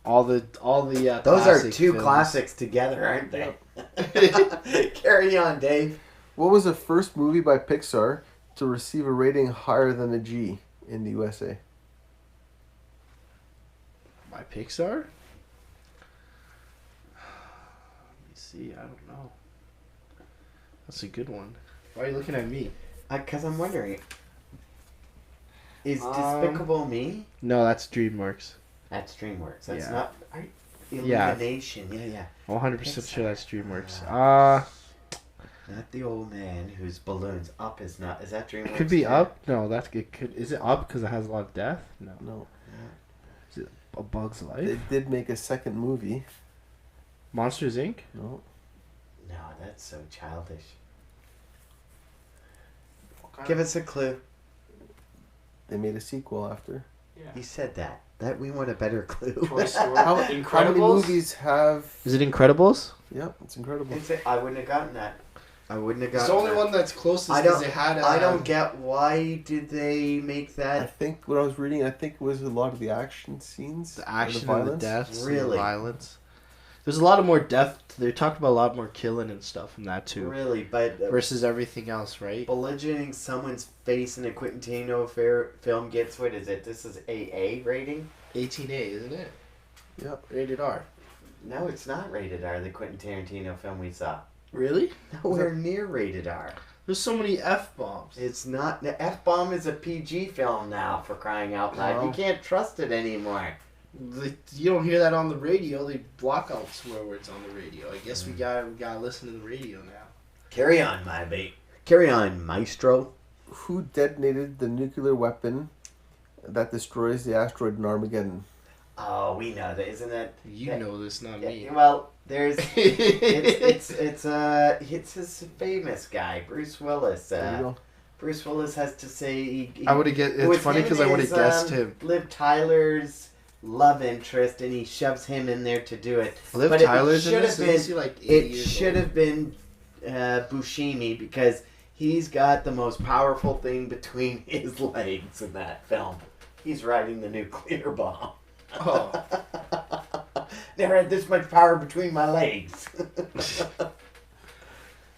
all the Those are classic two films. classics together, aren't they? Carry on, Dave. What was the first movie by Pixar to receive a rating higher than a G in the USA? By Pixar? Let me see. I don't know. That's a good one. Why are you looking at me? Because I'm wondering. Is Um, Despicable Me? No, that's DreamWorks. That's DreamWorks. That's Yeah. not Yeah. Illumination. Yeah. I'm 100% sure Pixar. that's DreamWorks. Not the old man whose balloons up is not. Is that DreamWorks? It could be too? Up. No, that's it. Could is it Up because it has a lot of death? No. No. Is it A Bug's They Life? did make a second movie. Monsters Inc. No. No, that's so childish. Give us a clue. They made a sequel after. He said that. That we want a better clue. Toy Story. How many Incredibles. movies have? Is it Incredibles? Yep, it's incredible. I wouldn't have gotten that. I wouldn't have It's gotten the only that. one that's closest I because don't- they had. I don't get why did they make I that. think what I was reading, I think it was a lot of the action scenes, the or action and the violence. deaths, and Really? the violence. There's a lot of more death. They talked about a lot more killing and stuff in that too, Really, but versus everything else, right? bludgeoning someone's face in a Quentin Tarantino film gets what is it? This is AA rating? 18A, isn't it? Yep. Rated R. No, it's not rated R. The Quentin Tarantino film we saw. Really? Nowhere near rated R. There's so many F bombs. It's not. The F-bomb is a PG film now, for crying out loud. No. You can't trust it anymore. You don't hear that on the radio. They block out swear words on the radio. I guess we gotta listen to the radio now. Carry on, my mate. Carry on, maestro. Who detonated the nuclear weapon that destroys the asteroid in Armageddon? Oh, we know that, isn't it? You know this, not me. Well, there's it's his famous guy, Bruce Willis. There you go. Bruce Willis has to say he I would have guessed. it It's was funny him because I and would have his, guessed him. Liv Tyler's love interest, and he shoves him in there to do it. Liv But it Tyler's in should this. have Is been- he like 80 It years should old? have been Buscemi, because he's got the most powerful thing between his legs in that film. He's riding the nuclear bomb. Oh. Never had this much power between my legs.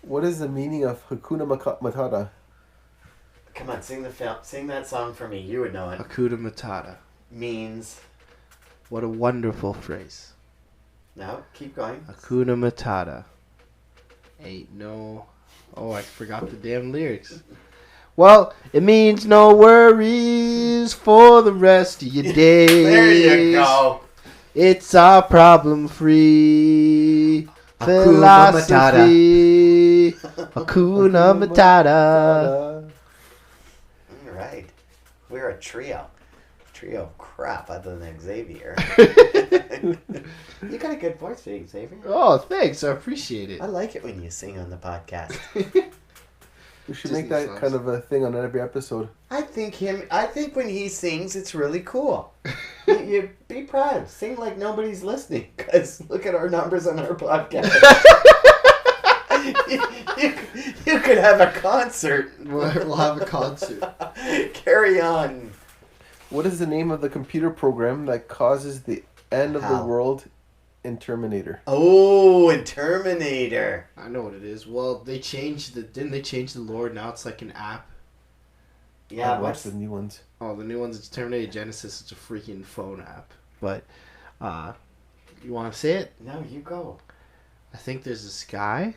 What is the meaning of Hakuna Matata? Come on, sing that song for me. You would know it. Hakuna Matata. Means What a wonderful phrase. no. Keep going. Hakuna Matata. Ain't no. Oh, I forgot the damn lyrics. Well, it means no worries for the rest of your days. There you go. It's our problem free Hakuna philosophy. Hakuna Matata. All right. We're a trio. Trio of crap other than Xavier. You got a good voice, Xavier. Oh, thanks. I appreciate it. I like it when you sing on the podcast. We should Disney make that songs. kind of a thing on every episode. I think when he sings, it's really cool. you be proud. Sing like nobody's listening. Because look at our numbers on our podcast. you could have a concert. We'll have a concert. Carry on. What is the name of the computer program that causes the end of the Hal. world in Terminator? Oh, and Terminator. I know what it is. Well, didn't they change the lore? Now it's like an app. Yeah, I watched what's the new ones. Oh, the new one's it's Terminator Genesis. It's a freaking phone app. But, you want to say it? No, you go. I think there's a sky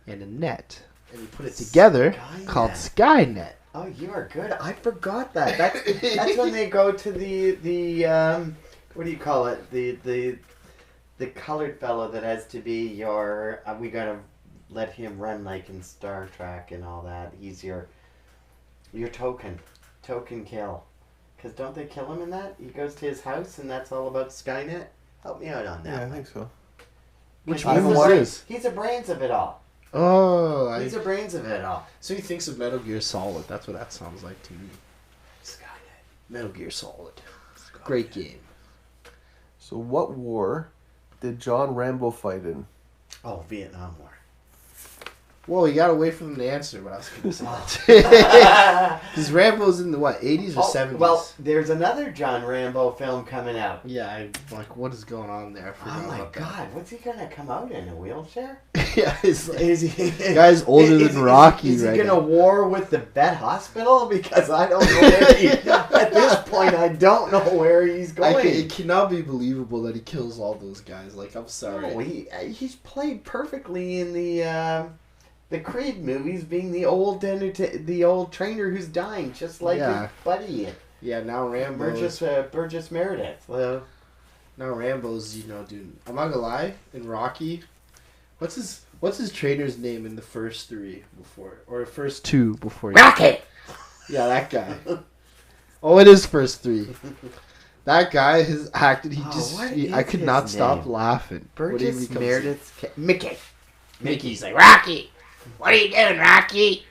and a net. And you put it together Skynet. called Skynet. Oh, you are good. I forgot that. That's when they go to the what do you call it? The colored fellow that has to be your. We gotta let him run like in Star Trek and all that. He's your token kill. Because don't they kill him in that? He goes to his house and that's all about Skynet. Help me out on that. Yeah, I one. think so. Which He's one the was brain- this? He's the brains of it all. Oh, He's the brains of it all. so he thinks of Metal Gear Solid. That's what that sounds like to me. Skynet. Metal Gear Solid. Great game. So what war did John Rambo fight in? Oh, Vietnam War. Whoa, you gotta wait for them to answer what I was gonna say. Because Rambo's in the what, 80s or 70s? Well, there's another John Rambo film coming out. yeah, I'm like, what is going on there? I forgot Oh my about God! What's he gonna come out in a wheelchair? that. Yeah, it's like, Is he? guy's older is- than Rocky Is he right gonna now. war with the vet hospital? Because I don't know where he. At this point, I don't know where he's going. It cannot be believable that he kills all those guys. Like, I'm sorry. No, he's played perfectly in the Creed movies, being the old trainer who's dying, just like Yeah. his buddy Yeah, now Rambo. Burgess Meredith. Now Rambo's, dude. I'm not gonna lie. In Rocky, what's his trainer's name in the first three before, or first two before? Rocky. Yeah, that guy. Oh, it is first three. That guy has acted. I could is not his stop name? laughing. when he Burgess becomes- Meredith. Mickey. Mickey's like Rocky. What are you doing, Rocky?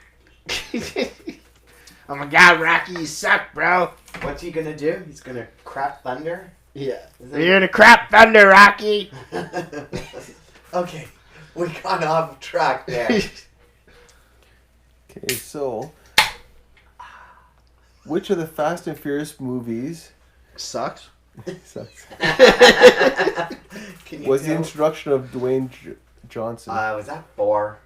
Oh my God, Rocky, you suck, bro. What's he gonna do? He's gonna crap thunder? Yeah. Is You're gonna crap thunder, Rocky. Okay, we got off track there. Okay, so which of the Fast and Furious movies Sucks. sucks, Can you was the tell? introduction of Dwayne Johnson? Was that 4?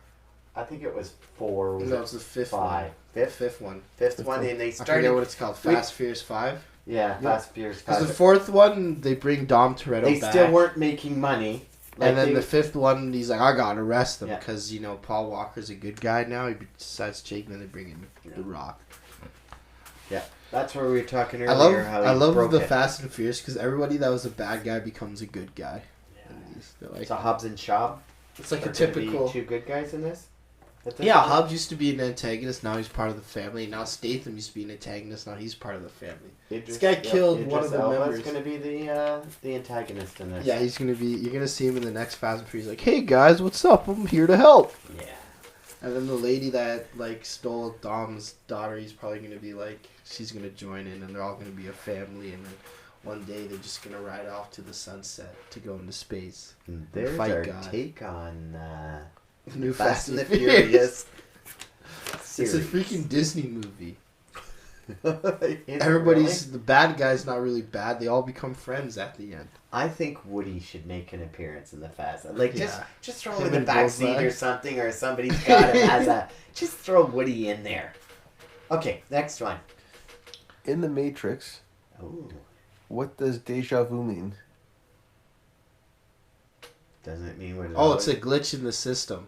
I think it was 4. Was That it was the fifth 5? one. Fifth? Fifth one. Fifth one, and they I forget started. what it's called. Fast Furious 5. Yeah, Fast Furious Because 5. the fourth one, they bring Dom Toretto They back. still weren't making money. And then they- the fifth one, he's like, I gotta arrest him Yeah. because Paul Walker's a good guy now. He decides Jake, and then they bring in The Rock. That's where we were talking I love, earlier. How he the broke it. Fast and Furious because everybody that was a bad guy becomes a good guy. They're like, So Hobbs and Shaw. it's like are a gonna be typical. 2 good guys in this. Yeah, Hobbs used to be an antagonist. Now he's part of the family. Now Statham used to be an antagonist. Now he's part of the family. This guy killed one of the members. Is going to be the antagonist in this. Yeah, he's gonna be. You're gonna see him in the next Fast and Furious. Like, hey guys, what's up? I'm here to help. Yeah. And then the lady that stole Dom's daughter, he's probably gonna be like, she's gonna join in, and they're all gonna be a family. And then one day they're just gonna ride off to the sunset to go into space. And there's Fight our God. take on New Fast and the Furious. It's a freaking Disney movie. Is Everybody's it the bad guy's not really bad. They all become friends at the end. I think Woody should make an appearance in the Fast. Like Yeah. just throw him Him in the and back Bullseye. seat or something, or somebody's got him as a. Just throw Woody in there. Okay, next one. In The Matrix, Ooh, what does deja vu mean? doesn't it mean what? It Oh, it's always- a glitch in the system.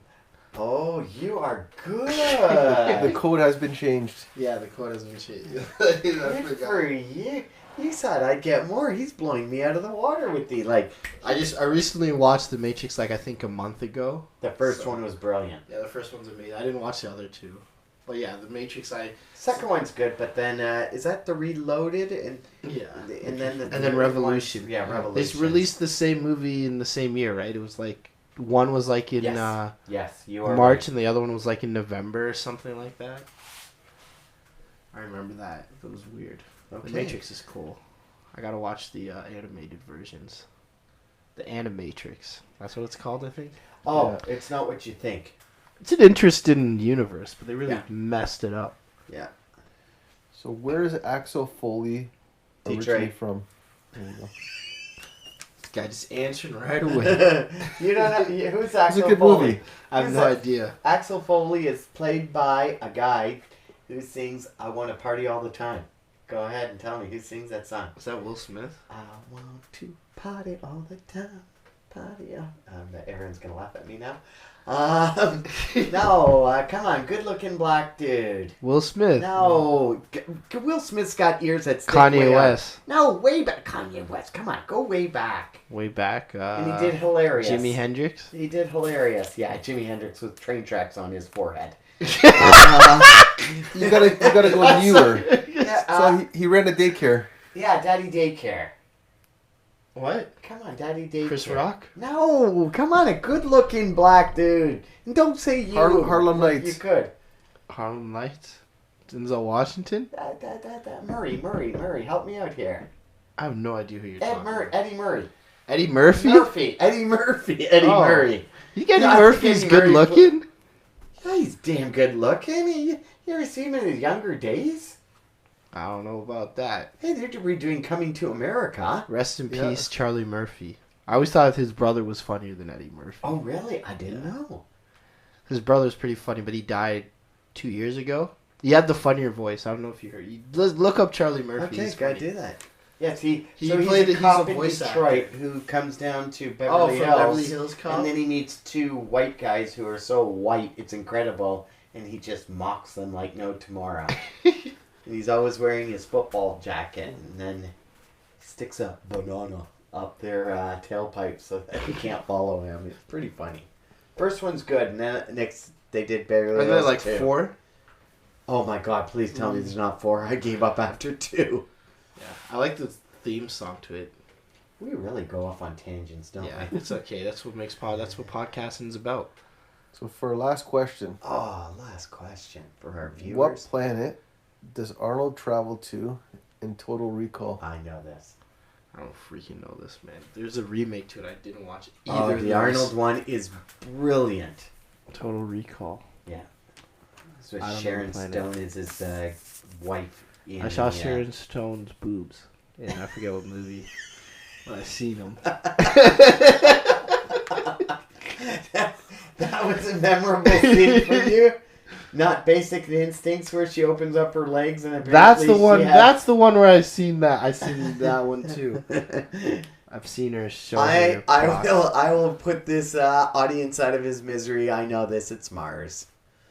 Oh, you are The good. code has been changed. Yeah, the code hasn't changed. Good for you. You thought I'd get more. He's blowing me out of the water with the I recently watched The Matrix I think a month ago. The first one was brilliant. Yeah, the first one's amazing. I didn't watch the other two. But yeah, The Matrix Second one's good, but then is that the Reloaded and yeah. and then the And then Revolution. Yeah, Revolution. They released the same movie in the same year, right? It was like one was like in Yes, you are March right. and the other one was like in November or something like that. I remember that. It was weird. Okay. The Matrix is cool. I gotta watch the animated versions. The Animatrix. That's what it's called, I think. Oh, it's not what you think. It's an interesting universe, but they really Yeah. messed it up. Yeah. So where is Axel Foley Detroit. originally from? There you go. This guy just answered right away. You don't know who's It's a Axel good Foley? movie. I have Who's no that? idea. Axel Foley is played by a guy who sings "I Want to Party All the Time." Go ahead and tell me who sings that song. Is that Will Smith? I want to party all the time, party all. Everyone's gonna laugh at me now. No, come on, good-looking black dude. Will Smith. No, Will Smith's got ears that stick Kanye way up. West. No, way back. Kanye West. Come on, go way back. Way back. And he did Hilarious. Jimi Hendrix. He did Hilarious. Yeah, Jimi Hendrix with train tracks on his forehead. You gotta go newer. Yeah, So he ran a daycare. yeah, Daddy Daycare. What? Come on, Daddy Daycare. Chris Rock? No, come on, a good-looking black dude. And don't say you. Harlem like Nights. You could. Harlem Nights? Denzel Washington? Murray, help me out here. I have no idea who you're talking about. Eddie Murray. Eddie Murphy? Eddie Murphy. Eddie Oh. Murray. You think No, I Eddie think Murphy's Eddie good Murray- looking? Yeah, he's damn good looking. You ever see him in his younger days? I don't know about that. Hey, they're redoing Coming to America. Rest in Yeah. peace, Charlie Murphy. I always thought his brother was funnier than Eddie Murphy. Oh, really? I didn't know. His brother's pretty funny, but he died 2 years ago. He had the funnier voice. I don't know if you heard. Look up Charlie Murphy. Okay, He's gotta funny. do that. Yes, he's played a he's cop a in voice Detroit actor. who comes down to Oh, Beverly from Hills. Beverly Hills Cop? And then he meets 2 white guys who are so white, it's incredible. And he just mocks them like no tomorrow. And he's always wearing his football jacket. And then he sticks a banana up their tailpipe so that they can't follow him. It's pretty funny. First one's good. And then next they did Beverly Are Hills there like 2. 4? Oh my god, please tell me there's not 4. I gave up after 2. Yeah. I like the theme song to it. We really go off on tangents, don't Yeah, we? it's okay. That's what that's what podcasting's about. So for our last question, Oh, last question for our what viewers. planet does Arnold travel to in Total Recall? I know this. I don't freaking know this, man. There's a remake to it. I didn't watch it Oh, either. the Arnold one is brilliant. Total Recall. So I don't know Sharon if I know. Stone is his wife. In I saw the, Sharon Stone's boobs. And I forget what movie. But I seen them. That was a memorable scene for you. Not Basic Instincts where she opens up her legs and apparently That's the one. she has- That's the one where I seen that. I seen that one too. I've seen her show. her box. I will put this audience out of his misery. I know this. It's Mars.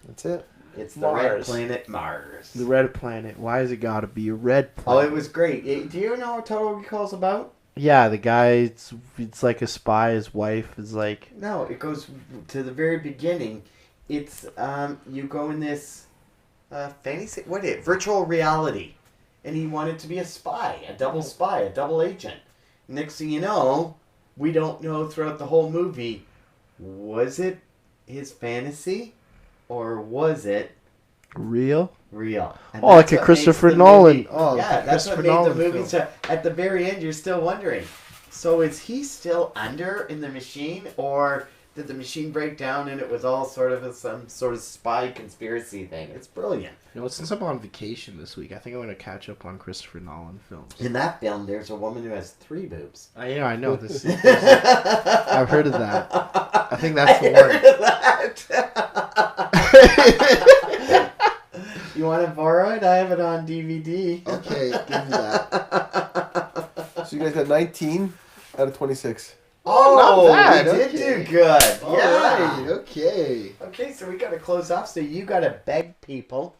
That's it. It's the red Mars. planet Mars. The red planet. Why has it got to be a red Oh, planet? it was great. Do you know what Total Recall's about? Yeah, the guy. It's like a spy. His wife is like. No, it goes to the very beginning. It's you go in this fantasy. What is it? Virtual reality, and he wanted to be a spy, a double agent. Next thing you know, we don't know throughout the whole movie, was it his fantasy, or was it Real? real? And Oh, like that's a what Christopher makes the Nolan. movie- Oh, yeah, like a that's what Christopher made Nolan the movie. film. So at the very end, you're still wondering. So is he still under in the machine, or did the machine break down and it was all sort of some sort of spy conspiracy thing? It's brilliant. You know, since I'm on vacation this week, I think I'm going to catch up on Christopher Nolan films. In that film, there's a woman who has 3 boobs. I know. This. I've heard of that. I think that's the I heard one. that. You want to borrow it? I have it on DVD. Okay, give me that. So you guys got 19 out of 26. Oh, not bad. we did Okay. do good. All Yeah. right, okay. Okay, so we got to close off. So you got to beg people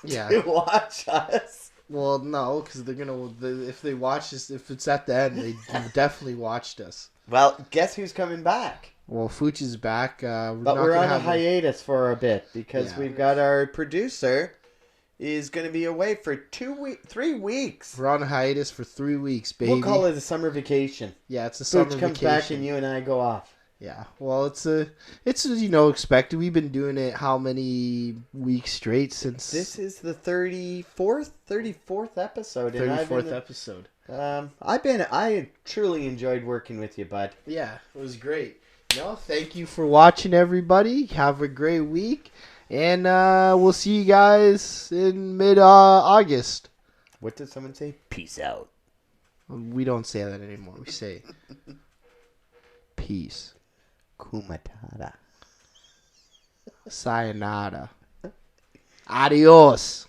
Yeah. to watch us. Well, no, because they're gonna. If they watch this, if it's at the end, they definitely watched us. Well, guess who's coming back? Well, Fuchi's back. We're But not we're gonna on a have hiatus for a bit because Yeah. we've got our producer is going to be away for 3 weeks. We're on a hiatus for 3 weeks, baby. We'll call it a summer vacation. Yeah, it's a summer Which comes vacation. back and you and I go off. Yeah, well, it's expected. We've been doing it how many weeks straight since This is the 34th episode. And 34th episode. I truly enjoyed working with you, bud. Yeah, it was great. Thank you for watching, everybody. Have a great week, and we'll see you guys in mid-August. What did someone say? Peace out. We don't say that anymore. We say peace. Kumatara. Sayonara. Adios.